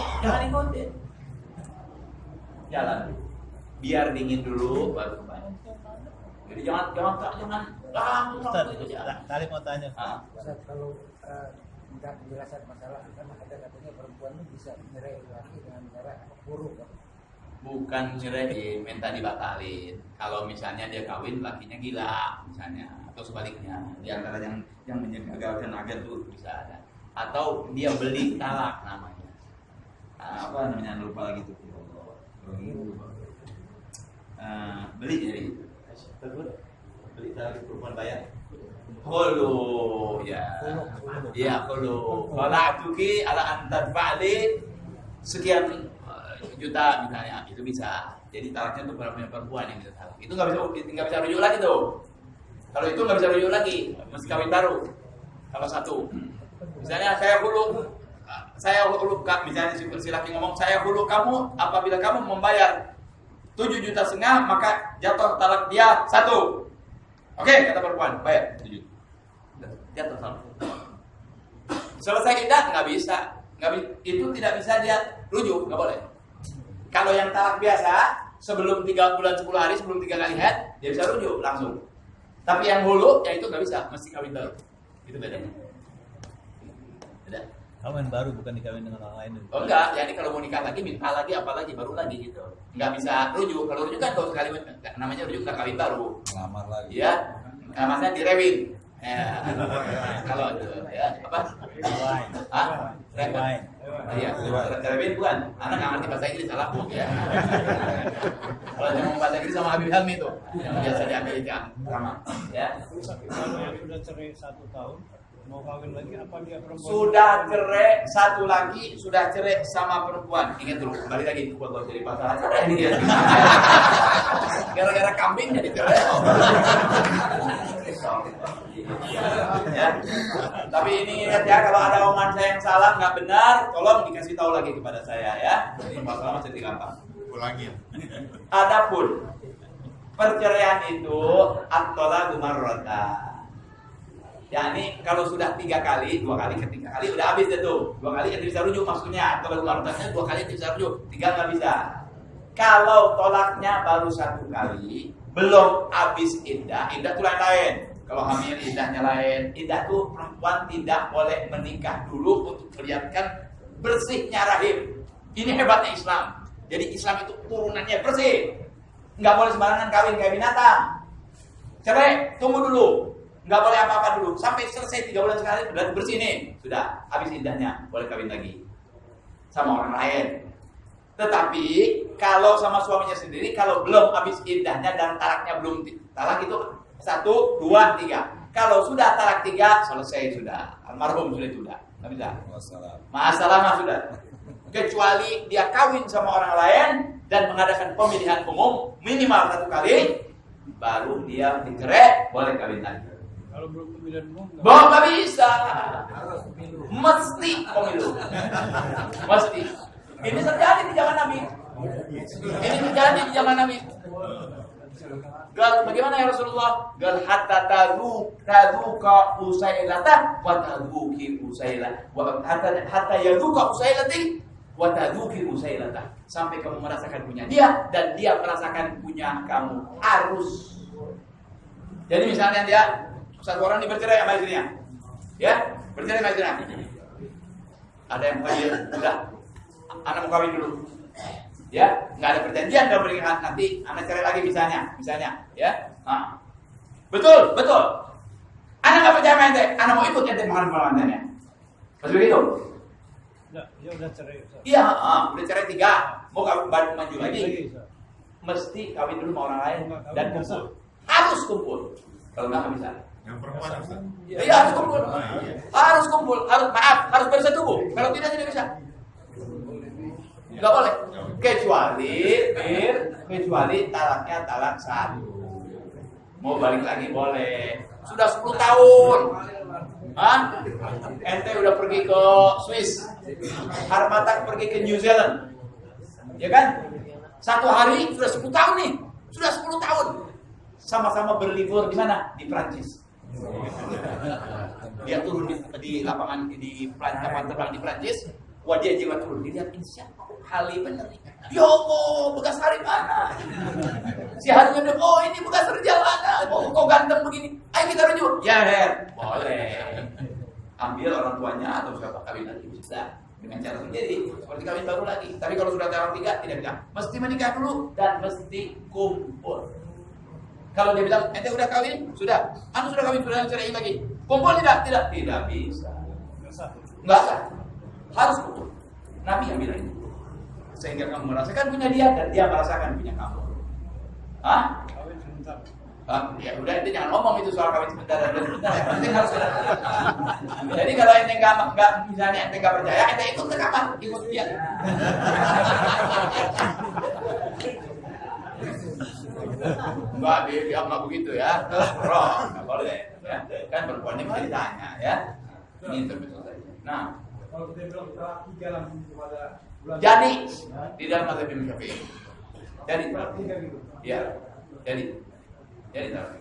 ikutin. Jalan. Biar dingin dulu baru kembali. Jadi jangan Ustaz, tadi mau tanya. Ustaz, kalau tidak penjelasan masalah kan ada katanya perempuan itu bisa menyerai laki dengan cara buruk kan? Bukan nyerahin, minta dibatalin. Kalau misalnya dia kawin, lakinya gila misalnya, atau sebaliknya. Di antara yang mengagalkan agar tuh bisa ada. Atau dia beli talak namanya. Apa namanya lupa lagi tuh. Beli jadi beli talak perempuan bayar. Hulu ya. Iya hulu. Kalau tuki ala antar balik sekian juta misalnya itu bisa. Jadi talaknya untuk perempuan yang bisa talak. Itu nggak bisa rujuk lagi tuh. Kalau itu nggak bisa rujuk lagi, mesti kawin baru. Kalau satu, misalnya saya hulu misalnya si laki ngomong saya hulu kamu apabila kamu membayar 7,5 juta maka jatuh talak dia 1. Oke, kata perempuan bayar 7. Jatuh talak. Selesai iddah nggak bisa, itu tidak bisa dia rujuk, nggak boleh. Kalau yang talak biasa sebelum 3 bulan 10 hari sebelum 3 kali head dia bisa rujuk langsung. Tapi yang hulu ya itu nggak bisa, mesti kawin baru. Itu bedanya. Beda. Kawin baru bukan dikawin dengan orang lain. Oh enggak, jadi kalau mau nikah lagi minta lagi apalagi baru lagi gitu. Nggak bisa rujuk. Kalau rujuk kan kalau sekali namanya rujuk tak kawin baru. Lamar lagi. Ya, maksudnya direwin. Kalau itu ya apa? Rewind. Iya, rewin bukan. Anak nggak ngerti bahasa Inggris salah bu ya. Kalau cuma bahasa Inggris sama Habib Helmi itu yang biasa di Amerika sama. Ya. Kalau yang sudah cerai 1 tahun mau kawin lagi apa dia perempuan? Sudah cerai 1 lagi, sudah cerai sama perempuan. Ingat dulu, kembali lagi buat lo jadi pasangan cerai ini dia. Gara-gara kambing jadi cerai. Ya. Tapi ini ingat ya, kalau ada omongan saya yang salah nggak benar, tolong dikasih tahu lagi kepada saya ya. Jadi masalah masih gampang. Ulangi. Adapun perceraian itu at-thalaqu marratan. yakni kalau sudah 3 kali, 2 kali, ketiga kali udah habis itu. 2 kali yang bisa rujuk maksudnya. Kalau martabatnya 2 kali yang bisa rujuk, 3 nggak bisa. Kalau tolaknya baru 1 kali, belum habis iddah itu lain. Kalau hamil iddahnya lain. Iddah tuh perempuan tidak boleh menikah dulu untuk melihatkan bersihnya rahim. Ini hebatnya Islam. Jadi Islam itu turunannya bersih. Nggak boleh sembarangan kawin kayak binatang. Cerai, tunggu dulu. Nggak boleh apa-apa dulu. Sampai selesai 3 bulan sekali, udah bersih nih. Sudah, habis iddahnya, boleh kawin lagi. Sama orang lain. Tetapi, kalau sama suaminya sendiri, kalau belum habis iddahnya dan talaknya belum, talak itu 1, 2, 3. Kalau sudah talak 3, selesai sudah. Almarhum sudah. Nggak bisa. Masalah mah sudah. Kecuali dia kawin sama orang lain dan mengadakan pemilihan umum minimal 1 kali, baru dia dicerai, boleh kawin lagi. Kalau belum pemilihan umum nggak bisa. Mesti pemilu. Mesti. Ini terjadi di zaman Nabi. Ini terjadi di zaman Nabi. Gal, bagaimana ya Rasulullah? Gal hatta taduka usailata wa taduki usailah. Wa hatta yaduka usailati wa taduki usailata. Sampai kamu merasakan punya dia dan dia merasakan punya kamu. Harus. Jadi misalnya dia satu orang ini bercerai sama istrinya. Ya, bercerai sama istrinya. Ada yang panggil, udah anak mau kawin dulu. Ya, nggak ada perjanjian dalam pernikahan, nanti anak cerai lagi misalnya, ya. Nah. Betul. Anak nggak percaya sama ente, anak mau ikut ente makan mantannya. Pas begitu? Ya udah cerai. Iya, udah cerai 3, mau kawin baru maju lagi. Mesti kawin dulu sama orang lain dan kumpul. Harus kumpul. Kalau nggak bisa. Yang perempuan Ustaz. Iya, harus kumpul. Harus bersetubuh. Kalau tidak bisa. Nggak boleh. Kecuali talaknya talak 1. Mau balik lagi boleh. Sudah 10 tahun. Ente udah pergi ke Swiss. Harmatak pergi ke New Zealand. Ya kan? 1 hari sudah 10 tahun nih. Sudah 10 tahun. Sama-sama berlibur di mana? Di Prancis. Dia turun di lapangan di lapangan terbang di Prancis. Wah dia jiwa turun, dilihat ini siapa? Hali bener nih. Ya Allah, bekas hari mana? Si Halinya bilang, oh ini bekas perjalanan. Oh kok ganteng begini? Ayo kita rujuk. Ya Her, boleh. Ambil orang tuanya atau siapa kawin lagi bisa dengan cara sendiri seperti kawin baru lagi. Tapi kalau sudah tahun 3 tidak bisa. Mesti menikah dulu dan mesti kumpul. Kalau dia bilang ente udah kawin, sudah. Anu sudah kawin, sudah cerai lagi. Kumpul tidak bisa. Enggak sah. Harus kumpul. Nabi yang bilang itu. Sehingga kamu merasakan punya dia dan dia merasakan punya kamu. Hah? Kawin sebentar. Ya udah ente jangan ngomong itu soal kawin sebentar dan sebentar. Yang penting harus sudah. Jadi kalau ente enggak misalnya ente enggak percaya, ente ikut ke kamar, ikut dia. Enggak, dia enggak begitu ya. Roh, enggak boleh. Ya. Kan perempuannya bisa ditanya ya. Ini betul saja. Nah, Kalau kita bilang kita laki langsung kepada bulan. jadi di dalam mazhab Imam Syafi'i. Jadi Tiga gitu. ya. Jadi tahu.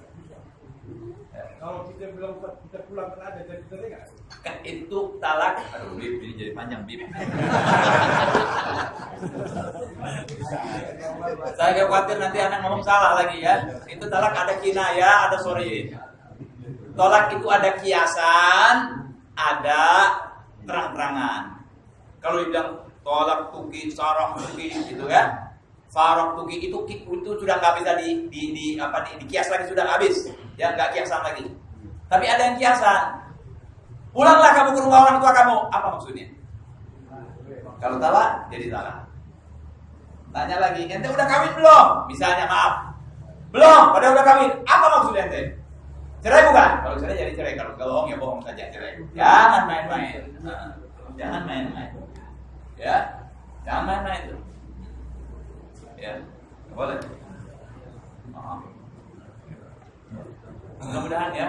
Kalau kita bilang kita pulang kan ada jadi kita enggak? Kan itu talak. Aduh, bib ini jadi panjang bib. Saya khawatir nanti anak ngomong salah lagi ya. Itu talak ada kinaya, ada sorry. Tolak itu ada kiasan, ada terang-terangan. Kalau dibilang tolak tuki, sarah tuki gitu ya. Sarah tuki itu sudah nggak bisa di kias lagi, sudah habis. Ya nggak kiasan lagi. Tapi ada yang kiasan. Pulanglah kamu ke rumah orang tua kamu. Apa maksudnya? Kalau talak, jadi talak. Tanya lagi, ente udah kawin belum? Misalnya maaf. Belum, padahal udah kawin. Apa maksudnya ente? Cerai bukan? Kalau cerai jadi cerai. Kalau bohong ya bohong saja cerai. Jangan main-main. Nah, jangan main-main. Ya, jangan main-main itu. Ya, boleh. Mudah-mudahan ya.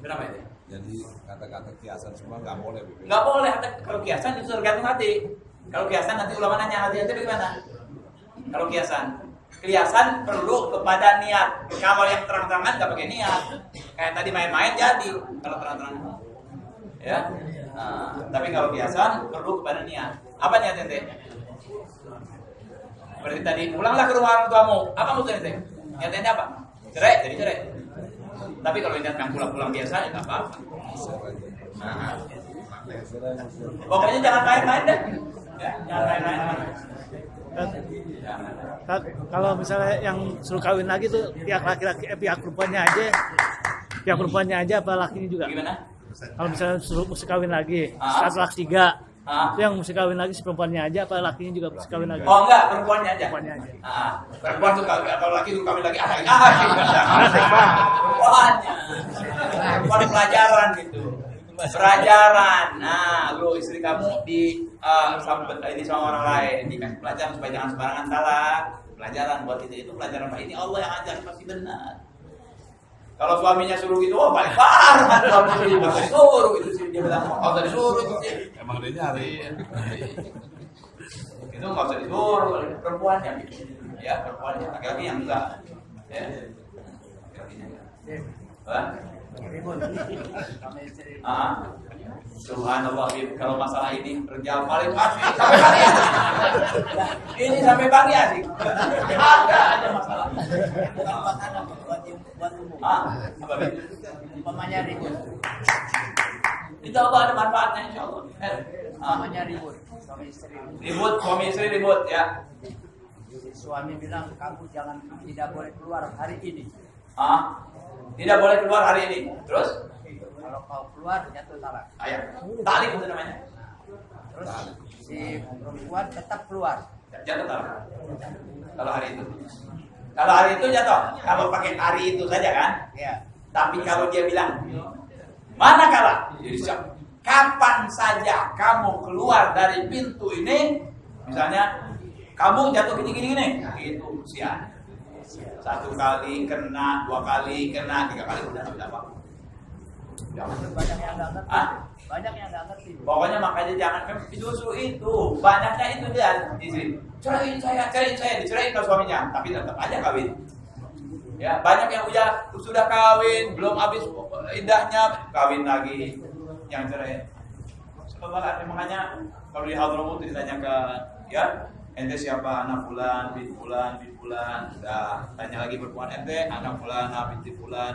Kenapa ini? Jadi kata-kata kiasan semua nggak boleh. Nggak boleh. Kalau kiasan itu tergantung hati. Kalau kiasan nanti ulama nanya hati bagaimana? Kalau kiasan perlu kepada niat. Kalau yang terang-terangan nggak pakai niat. Kayak tadi main-main jadi. Kalau terang-terangan, ya. Nah, tapi kalau kiasan perlu kepada niat. Apa niat ente? Seperti tadi, pulanglah ke rumah orang tuamu. Apa maksudnya ente? Niatnya apa? Cerai, jadi cerai. Tapi kalau niat yang pulang-pulang biasa ya nggak apa-apa. Nah, pokoknya jangan main-main deh. Ya, jangan main-main. Kalau misalnya yang suruh kawin lagi tuh pihak laki-laki, pihak perempuannya aja apa lakinya juga? Gimana? Kalau misalnya suruh mesti kawin lagi, setelah 3, itu yang mesti kawin lagi si perempuannya aja apa lakinya juga mesti kawin lagi? Oh enggak, perempuannya aja. Perempuannya aja. Perempuan tuh kalau laki tuh kawin lagi perempuan pelajaran gitu. Pelajaran. Nah, lu istri kamu disambut ini sama orang lain, dikasih pelajaran supaya jangan sembarangan salah. Pelajaran buat itu pelajaran Pak. Ini Allah yang ajar pasti benar. Kalau suaminya suruh gitu, oh paling parah. Suaminya suruh itu sih dia bilang, nggak usah disuruh itu sih. Emang dia nyari. Itu nggak usah disuruh, perempuannya bikin. Ya perempuannya, laki-laki yang enggak. Ya. Laki-lakinya enggak. Subhanallah, kalau masalah ini kerja paling asik sampai pagi asik. Ini sampai pagi asik. Ada aja masalah. Apa itu? Umpamanya ribut. Itu Allah ada manfaatnya insya Allah. Umpamanya ribut suami istri. Ribut, suami istri ribut ya. Suami bilang kamu tidak boleh keluar hari ini. Tidak boleh keluar hari ini. Terus? Kalau kau keluar jatuh talak. Ayah, tali itu namanya. Terus si perempuan tetap keluar. Jatuh talak. Kalau hari itu. Kalau hari itu jatuh. Kalau pakai hari itu saja kan? Ya. Tapi kalau dia bilang, manakala? Jadi kapan saja kamu keluar dari pintu ini, misalnya kamu jatuh gini, itu usia. 1 kali kena, 2 kali kena, 3 kali udah nggak apa. Banyak yang nggak ngerti. Banyak yang nggak ngerti. Pokoknya makanya jangan justru itu banyaknya itu dia di sini. Cerain saya, dicerain ke suaminya, tapi tetap aja kawin. Ya banyak yang sudah kawin, belum habis indahnya kawin lagi, yang cerai. Pembalaan makanya kalau di Hadramaut ditanya ke ya ente siapa anak fulan bin fulan bin fulan, udah tanya lagi perempuan ente anak fulan binti fulan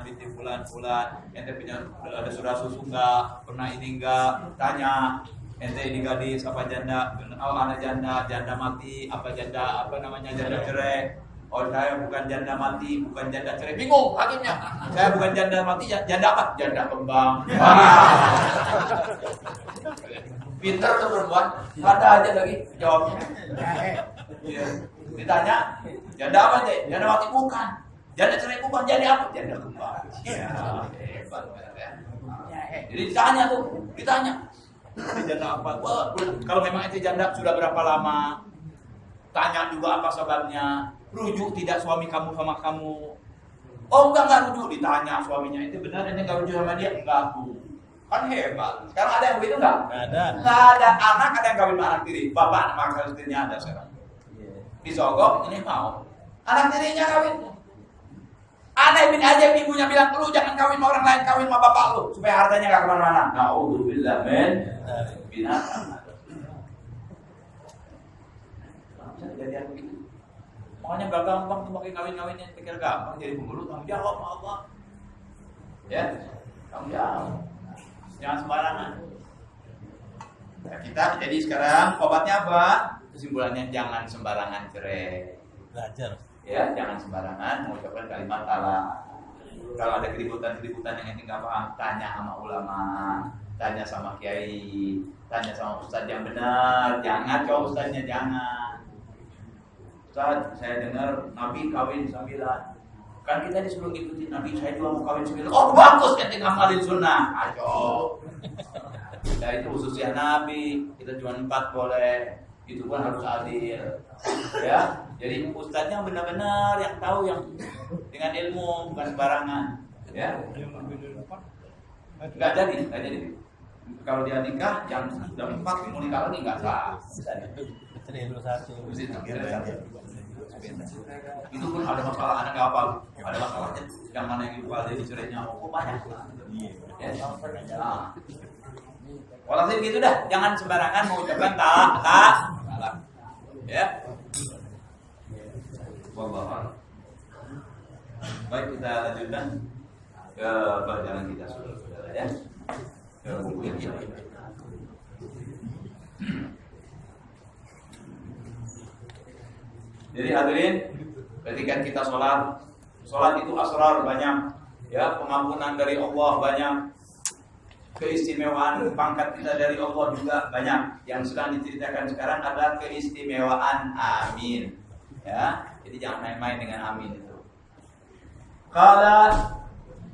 ente punya ada saudara susu enggak, pernah ini enggak, tanya ente ini gadis apa janda, oh anak janda mati apa janda apa namanya janda cerai. Oh saya bukan janda mati, bukan janda cerai. Bingung hakimnya. Saya bukan janda mati, janda apa? Janda kembang. Pinter tuh perempuan. Ada aja lagi jawabnya. Ya. Ditanya, janda apa deh? Janda mati bukan. Janda cerai bukan. Janda apa? Janda kembang. Ya, hebat ya. Jadi ditanya. Janda apa? Wah, kalau memang itu janda sudah berapa lama? Tanya juga apa sebabnya. Rujuk tidak suami kamu sama kamu? Oh enggak rujuk. Ditanya suaminya, itu benar ini enggak rujuk sama dia? Enggak tuh. Kan hebat. Sekarang ada yang begitu enggak? Enggak ada. Anak ada yang kawin sama anak tiri. Bapak sama istrinya ada sekarang. Disogok ini mau. Anak tirinya kawin. Aneh bin aja ibunya bilang, lu jangan kawin sama orang lain, kawin sama bapak lu supaya hartanya enggak kemana-mana. Na'udzubillah min binatang. Kejadian begitu. Makanya gak gampang tuh pakai kawin-kawinnya, pikir gampang jadi pembunuh, tanggung jawab sama Allah. Ya, tanggung jawab. Jangan sembarangan. Nah, kita jadi sekarang obatnya apa? Kesimpulannya jangan sembarangan cerai. Belajar. Ya, jangan sembarangan mengucapkan kalimat talak. Kalau ada keributan yang ini nggak paham, tanya sama ulama, tanya sama kiai, tanya sama ustadz yang benar. Jangan coba ustadznya jangan. Ustaz, saya dengar Nabi kawin 9. Kan kita disuruh ikutin Nabi, saya juga mau kawin 9. Oh bagus, ente ngamalin sunnah. Ayo. Nah itu khususnya Nabi, kita cuma 4 boleh. Itu pun harus adil. Ya, jadi ustaznya benar-benar yang tahu, yang dengan ilmu, bukan sembarangan. Ya. Enggak jadi. Kalau dia nikah, yang sudah 4 mau nikah lagi enggak sah. Itu pun ada masalah, anak nggak apa, ada masalahnya. Yang mana yang ibu ada di cerainya, oh banyak. Ya, walhasil gitu dah, jangan sembarangan mengucapkan talak. Ya. Wallah. Baik, kita lanjutkan ke pelajaran kita saudara-saudara ya. Ke buku yang lain. Jadi hadirin, ketika kita sholat itu asrar banyak, ya pengampunan dari Allah banyak, keistimewaan pangkat kita dari Allah juga banyak. Yang sedang diceritakan sekarang adalah keistimewaan amin, ya. Jadi jangan main-main dengan amin itu. Kalau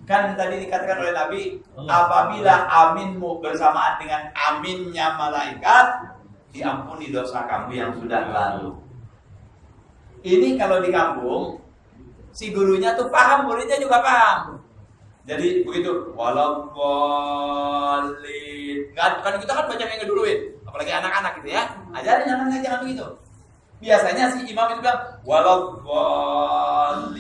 kan tadi dikatakan oleh Nabi, apabila aminmu bersamaan dengan aminnya malaikat, diampuni dosa kamu yang sudah lalu. Ini kalau di kampung, si gurunya tuh paham, muridnya juga paham. Jadi begitu, walaupun nggak kan kita kan banyak yang ngeduluin, apalagi anak-anak gitu ya. Ajarin anak-anak jangan begitu. Biasanya si imam itu bilang walaupun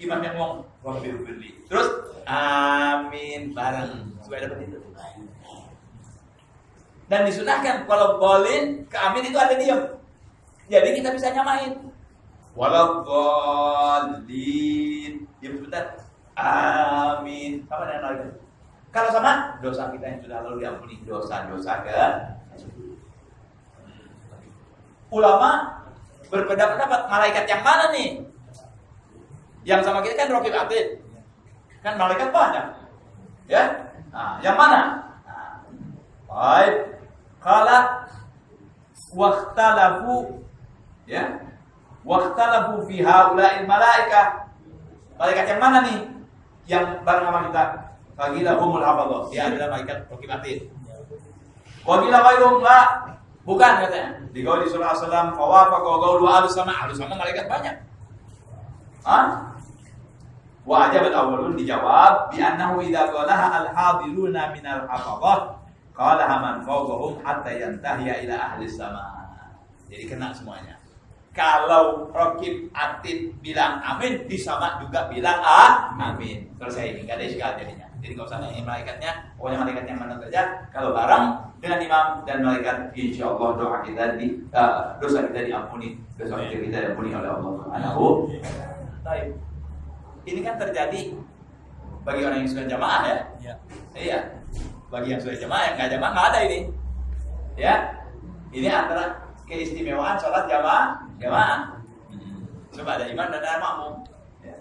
imam yang ngomong wabillahi. Terus amin bareng supaya dapat itu. Dan disunahkan kalau bolin ke amin itu ada diam. Jadi kita bisa nyamain. Walaupun diam sebentar. Amin. Sama dengan lagi. Kalau sama dosa kita yang sudah lalu diampuni, dosa-dosa ke ulama berpendapat malaikat yang mana nih? Yang sama kita kan Raqib Atid. Kan malaikat banyak. Ya? Nah, yang mana? Nah. Baik. Qala waqtalafu ya. Waqtalafu fi haula'il malaikah. Malaikat yang mana nih? Yang bareng sama kita. Fagila humul hafadhah. Dia adalah malaikat Raqib Atid. Wagila ghairum la. Bukan katanya. Di qauli surah As-Salam fawafaqa qaulu al-sama. Al-sama malaikat banyak. Hah? Wa ajabat awalun dijawab bi annahu idza qalaha al-hadiruna min al-hafadhah qalaha man fawqahum hatta yantahiya ila ahli sama. Jadi kena semuanya. Kalau Raqib Atid bilang amin, di sama juga bilang amin. Selesai ini, enggak ada iskal jadinya. Jadi nggak usah nanya malaikatnya, pokoknya malaikat yang mana saja. Kalau bareng dengan imam dan malaikat, insya Allah doa kita dosa kita diampuni, dosa kita diampuni oleh Allah Subhanahu. Baik. Ini kan terjadi bagi orang yang sudah jamaah ya. Ya. Iya. Bagi yang sudah jamaah, yang nggak jamaah nggak ada ini. Ya. Ini antara keistimewaan sholat jamaah. Coba ada imam dan ada makmum. Ya.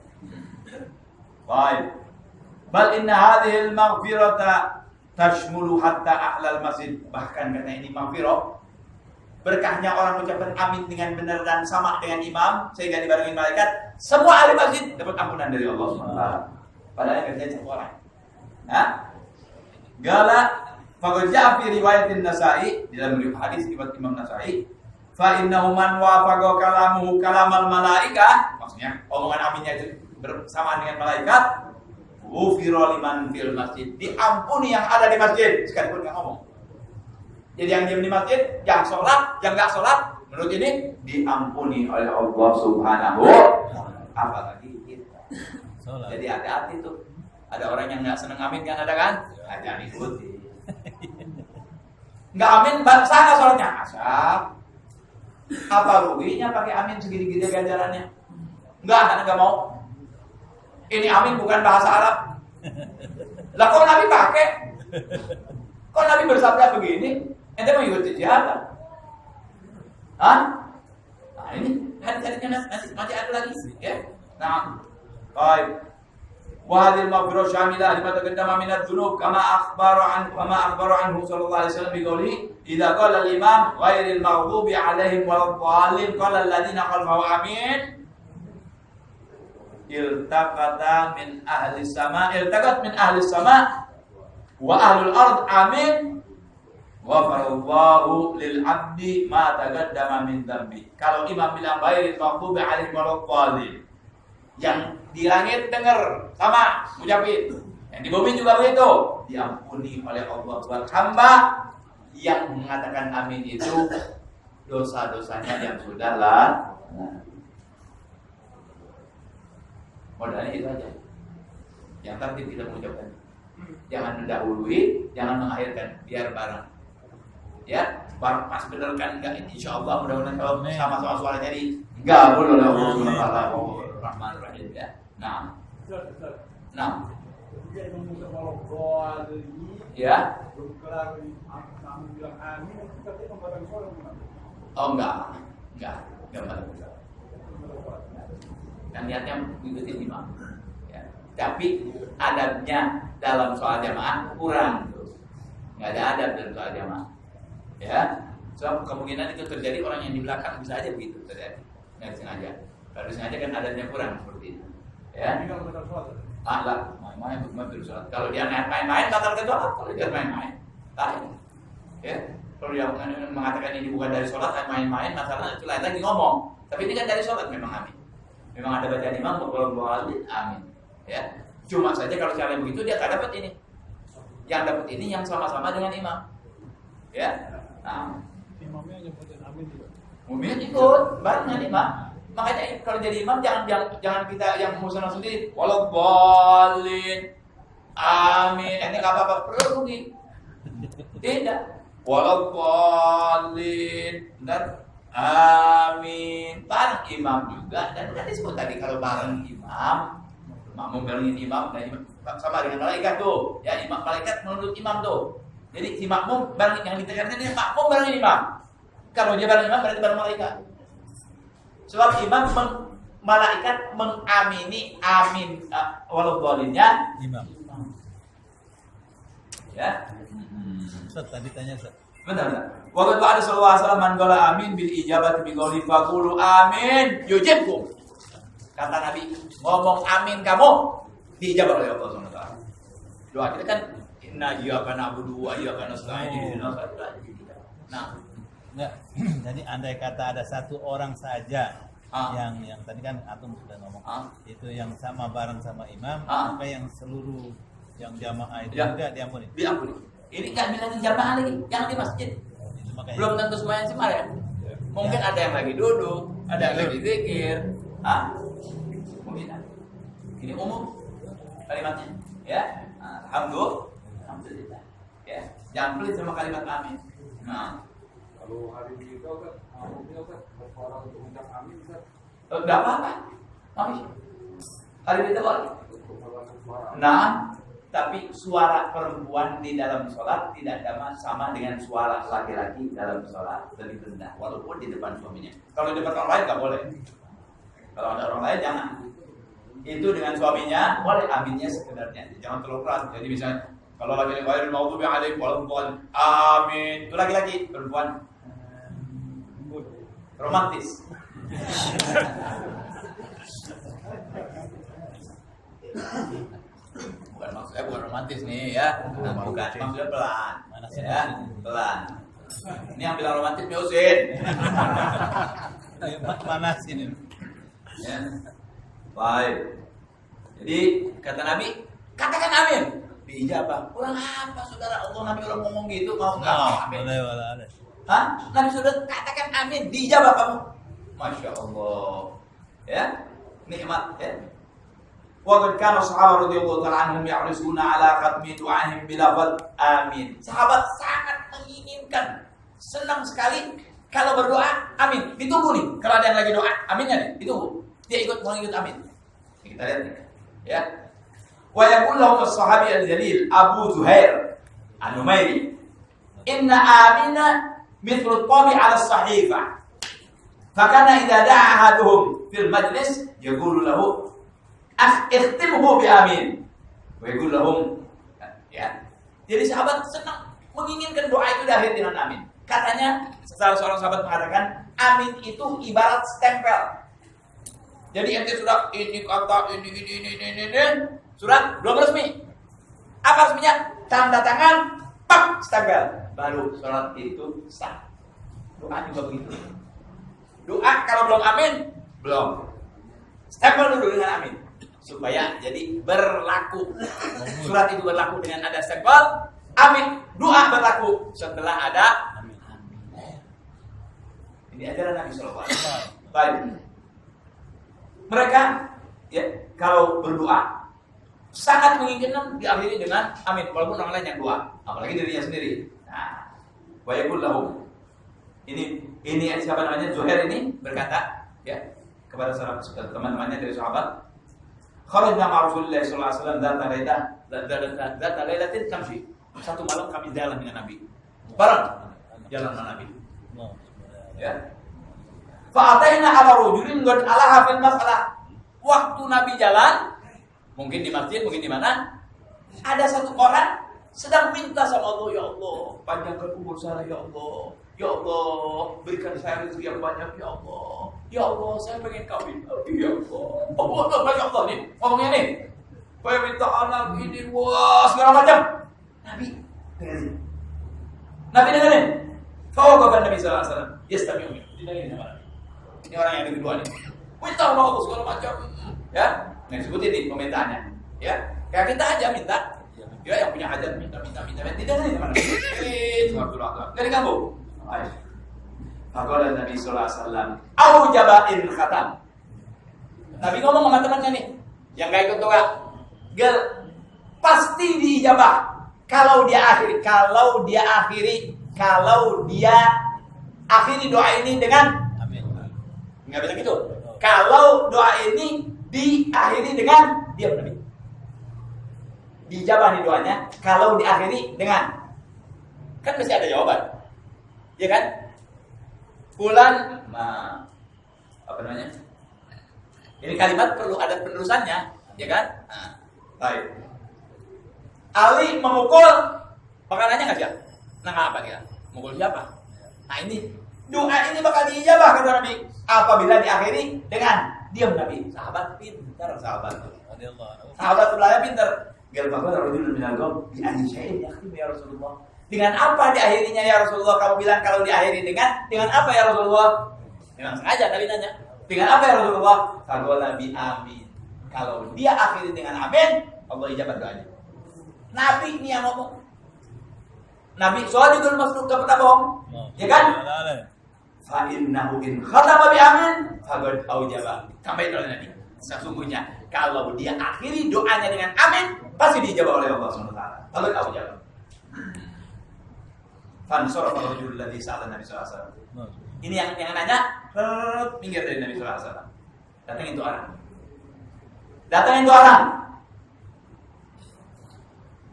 Baik. Bal inna hadhihi al-maghfirata tashmulu hatta ahlal masjid. Bahkan karena ini maghfirah, berkahnya orang mengucapkan amin dengan benar dan sama dengan imam sehingga dibarengi malaikat, semua ahli masjid dapat ampunan dari Allah SWT. Padahal yang kerja satu orang. Nah, gala faqad ja'a fi riwayatin Nasa'i, dalam hadis riwayat Imam Nasa'i, fa innahu man wafaqa kalamuhu kalamal malaikah, maksudnya omongan aminnya itu bersamaan dengan malaikat, ghufira liman fil masjid, diampuni yang ada di masjid sekalipun enggak ngomong. Jadi yang diam di masjid, yang sholat, yang enggak sholat, menurut ini diampuni oleh Allah Subhanahu. Apalagi kita. Jadi hati-hati tuh. Ada orang yang enggak seneng amin kan, ada kan? Jangan ikuti. Enggak amin, sah enggak sholatnya? Asal. Apa ruginya pakai amin segini-gini ganjarannya? Enggak, karena enggak mau. Ini amin bukan bahasa Arab. Lah kok Nabi pakai? Kok Nabi bersabda begini? Ente mau ikut siapa? Hah? Nah ini hadisnya nanti ada lagi ya. Nah, baik. Wa hadhihi al-maghfirah syamilah lima taqaddama min adz-dzunub kama akhbara anhu sallallahu alaihi wasallam biqouli idza qala al-imam ghairil maghdubi alaihim waladdallin qala alladziina khalfahu amin. Iltaqat min ahli sama wa ahlul ard amin. Ghafarallahu lil 'abdi ma taqaddama min dzambi. Kalau imam bilang baik maghdubi alaihim waladdallin, yang di langit dengar sama ngucapin, yang di bumi juga begitu, diampuni oleh Allah buat hamba yang mengatakan amin itu dosa-dosanya yang sudah lah. Modalnya itu aja. Yang tertib tidak mengucapkan. Jangan mendahului, jangan mengakhirkan, biar bareng. Ya, pas bener kan enggak, insyaallah mudah-mudahan kalau sama-sama suaranya jadi enggak boleh oleh Allah Subhanahu wa taala. Rahman Rahim ya. Nah. Ya. Oh enggak. Kan niatnya mengikuti imam. Ya. Tapi adabnya dalam sholat jamaah kurang. Enggak ada adab dalam sholat jamaah. Ya, so kemungkinan itu terjadi orang yang di belakang bisa aja begitu terjadi, nggak disengaja. Kalau disengaja kan adanya kurang seperti itu. Ya. Lah, main-main sholat. Kalau dia main-main batal ke sholat. Kalau dia main-main, lain. Ya. Kalau dia mengatakan ini bukan dari sholat, main-main, masalah itu lain lagi ngomong. Tapi ini kan dari sholat memang amin. Memang ada bacaan imam kalau amin. Ya. Cuma saja kalau cara begitu dia tak dapat ini. Yang dapat ini yang sama-sama dengan imam. Ya. Nah, Imamnya nyebutin amin juga. Umumnya ikut bareng dengan imam. Makanya kalau jadi imam jangan kita yang musnah sendiri. Waladdallin. Amin. Ini enggak apa-apa, perlu rugi. Tidak. Waladdallin. Benar. Amin. Bareng imam juga, dan tadi disebut tadi kalau bareng imam, makmum bareng imam, dan imam sama dengan malaikat tuh. Ya, imam malaikat menurut imam tuh. Jadi si makmum bareng yang ditekankan ini makmum bareng imam. Kalau dia bareng imam berarti bareng malaikat. Sebab imam malaikat mengamini amin waladhdallinnya Imam. Ya. Ustaz tadi tanya Ustaz. Benar. Wa qala sallallahu alaihi wasallam man qala amin bil ijabati bi qouli faqulu amin yujibkum. Kata Nabi, ngomong amin kamu diijabah oleh Allah Subhanahu wa taala. Doa kita kan inna iyyaka na'budu wa iyyaka nasta'in. Nah, Enggak. Jadi andai kata ada satu orang saja yang tadi kan Atum sudah ngomong itu yang sama bareng sama imam, maka yang seluruh yang jamaah itu juga diampuni. Diampuni. Ini kan bilangin jamaah lagi, yang di masjid. Belum tentu semuanya cemar ya. Mungkin ada yang lagi duduk, ada yang lagi zikir. Mungkin ada. Ini umum kalimatnya. Ya, alhamdulillah. Ya, jangan pelit sama kalimat amin. Nah, Kalau hari ini kan, umumnya kan bersuara untuk mengucap amin kan. enggak apa-apa. Amin. Hari ini boleh. Suara. Nah, tapi suara perempuan di dalam sholat tidak sama dengan suara laki-laki dalam sholat, lebih rendah, walaupun di depan suaminya. Kalau di depan orang lain nggak boleh. Kalau ada orang lain jangan. Itu dengan suaminya boleh, aminnya sekedarnya, jangan terlalu keras. Jadi misalnya kalau laki-laki ghairil maghdubi alaihim waladdallin, amin. Itu laki-laki, perempuan romantis. Bukan romantis nih ya. Bukan, maksudnya pelan. Ya, pelan. Ini yang bilang romantis Yosin. Mana sini? Ya. Baik. Jadi kata Nabi, katakan amin. Dijabah. Kurang apa saudara Allah, Nabi orang ngomong gitu mau nggak amin? Boleh. Hah? Nabi sudah katakan amin, dijabah kamu. Masya Allah. Ya, nikmat ya. Wa kana sahabat radhiyallahu ta'ala anhum ya'risuna ala khatmi du'ahim bilafal amin. Sahabat sangat menginginkan, senang sekali kalau berdoa amin. Ditunggu nih, kalau ada yang lagi doa, aminnya nih, ditunggu. Dia mau ikut amin. Kita lihat nih. Ya. Wa yaqul lahu as-sahabi al-jalil Abu Zuhair An-Numairi, "Inna amina mithlu tabi 'ala as-sahifa." Fakana idza da'a ahaduhum fil majlis yaqulu lahu ikhtimhu bi amin. Wa yaqul lahum, ya. Jadi sahabat senang menginginkan doa itu diakhiri dengan amin. Katanya salah seorang sahabat mengatakan amin itu ibarat stempel. Jadi ente sudah ini kata ini surat belum resmi. Apa resminya? Tanda tangan, pak, stempel. Baru sholat itu sah. Doa juga begitu. Doa kalau belum amin, belum. Stempel dulu dengan amin supaya jadi berlaku. Surat itu berlaku dengan ada stempel, amin. Doa berlaku setelah ada amin. Ini ajaran Nabi sallallahu alaihi wasallam. Baik. Mereka ya kalau berdoa sangat menginginkan diakhiri dengan amin walaupun orang lain yang doa, apalagi dirinya sendiri. Nah, wa yaqul lahum. Ini siapa namanya? Zuhair ini berkata ya kepada teman-temannya dari sahabat, kharajna ma'a Rasulillah sallallahu alaihi wasallam dzata lailatin tamshi. Satu malam kami jalan dengan Nabi. Bareng jalan dengan Nabi. Ya. Fa'ataina ala rajulin qad alaha fil mas'alah. Waktu Nabi jalan, mungkin di masjid, mungkin di mana, ada satu orang sedang minta sama Allah, ya Allah, panjangkan umur saya ya Allah. Ya Allah, berikan saya rezeki yang banyak ya Allah. Ya Allah, saya pengen kawin. Ya Allah. Oh, ya Allah nih, ngomongnya nih. Saya minta anak ini, wah, segala macam. Nabi dengerin. Fawaqafa Nabi sallallahu alaihi wasallam. Yastami'u. Didengerin sama Nabi. Ini orang yang kedua nih. Minta sama Allah segala macam. Ya, nah sebutin nih komentarnya. Ya, kayak kita aja minta. Ya, yang punya hajat minta. Didengerin sama Nabi. Nggak diganggu. Faqala Nabi sallallahu alaihi wasallam, "Aujaba'in khatam." Nabi ngomong sama temannya nih, yang enggak ikut doa. Gel, pasti diijabah kalau dia akhiri doa ini dengan amin. Enggak bisa gitu. Kalau doa ini diakhiri dengan diam Nabi. Dijabah nih doanya kalau diakhiri dengan, kan mesti ada jawaban. Ya kan? Fulan, apa namanya? Ini kalimat perlu ada penerusannya, ya kan? Nah, baik. Ali memukul, makanannya nggak siap? Nah, apa dia? Mukul siapa? Nah, ini doa ini bakal diijabah kata Nabi apabila diakhiri dengan diam Nabi. Sahabat pintar, sahabat sebelahnya pintar. Gal bagol rajulun minal qaum bi ayyi syai'in yakhtimu ya Rasulullah. Dengan apa diakhirinya ya Rasulullah? Kamu bilang kalau diakhiri dengan apa ya Rasulullah? Memang sengaja Nabi nanya. Dengan apa ya Rasulullah? Faqala Nabi amin. Kalau dia akhiri dengan amin, Allah ijabah doanya. Nabi ini yang ngomong. Nabi shadiqul masduq, enggak pernah bohong. Ya kan? Fa innahu in khatama bi amin faqad aujaba. Sampai oleh Nabi. Sesungguhnya kalau dia akhiri doanya dengan amin, pasti dijawab oleh Allah SWT. Lalu kamu jawab. Fansarafa rajulul ladzi sa'ala Nabi sallallahu alaihi wasallam. Ini yang nanya, minggir dari Nabi sallallahu alaihi wasallam. Datangin itu orang.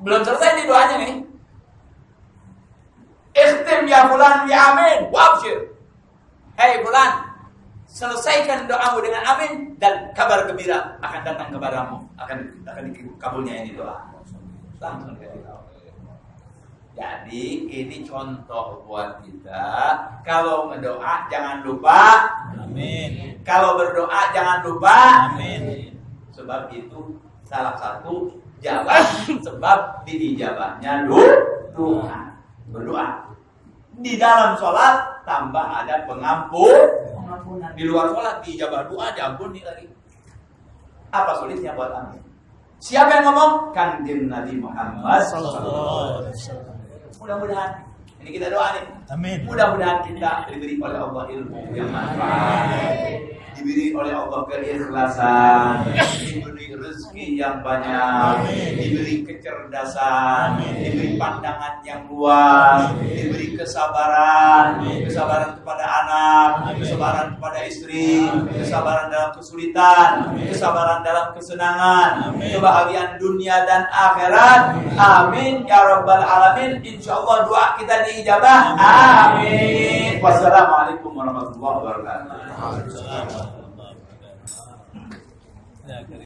Belum selesai nih doanya nih. Ikhtim ya fulan ya amin, wabshir. Hei fulan, selesaikan doamu dengan amin dan kabar gembira akan datang kepadamu, akan dikabulnya ini doa. Langsung ke kita. Jadi ini contoh buat kita. Kalau berdoa jangan lupa Amin. Kalau berdoa jangan lupa Amin. Sebab itu salah satu jawab sebab diijabahnya doa. Berdoa. Di dalam sholat tambah ada pengampunan. Di luar sholat diijabah doa diampuni lagi. Apa sulitnya buat amin? Siapa yang ngomong? Kanjeng Nabi Muhammad sallallahu alaihi wasallam. Mudah-mudahan ini kita doa nih. Amin. Mudah-mudahan kita diberi oleh Allah ilmu yang manfaat, diberi oleh Allah keikhlasan, diberi rezeki yang banyak, diberi kecerdasan, diberi pandangan yang luas, diberi kesabaran kepada anak, kesabaran kepada istri, kesabaran dalam kesulitan, kesabaran dalam kesenangan, kebahagiaan dunia dan akhirat. Amin ya rabbal alamin. Insyaallah doa kita diijabah. Amin. Wassalamualaikum warahmatullahi wabarakatuh.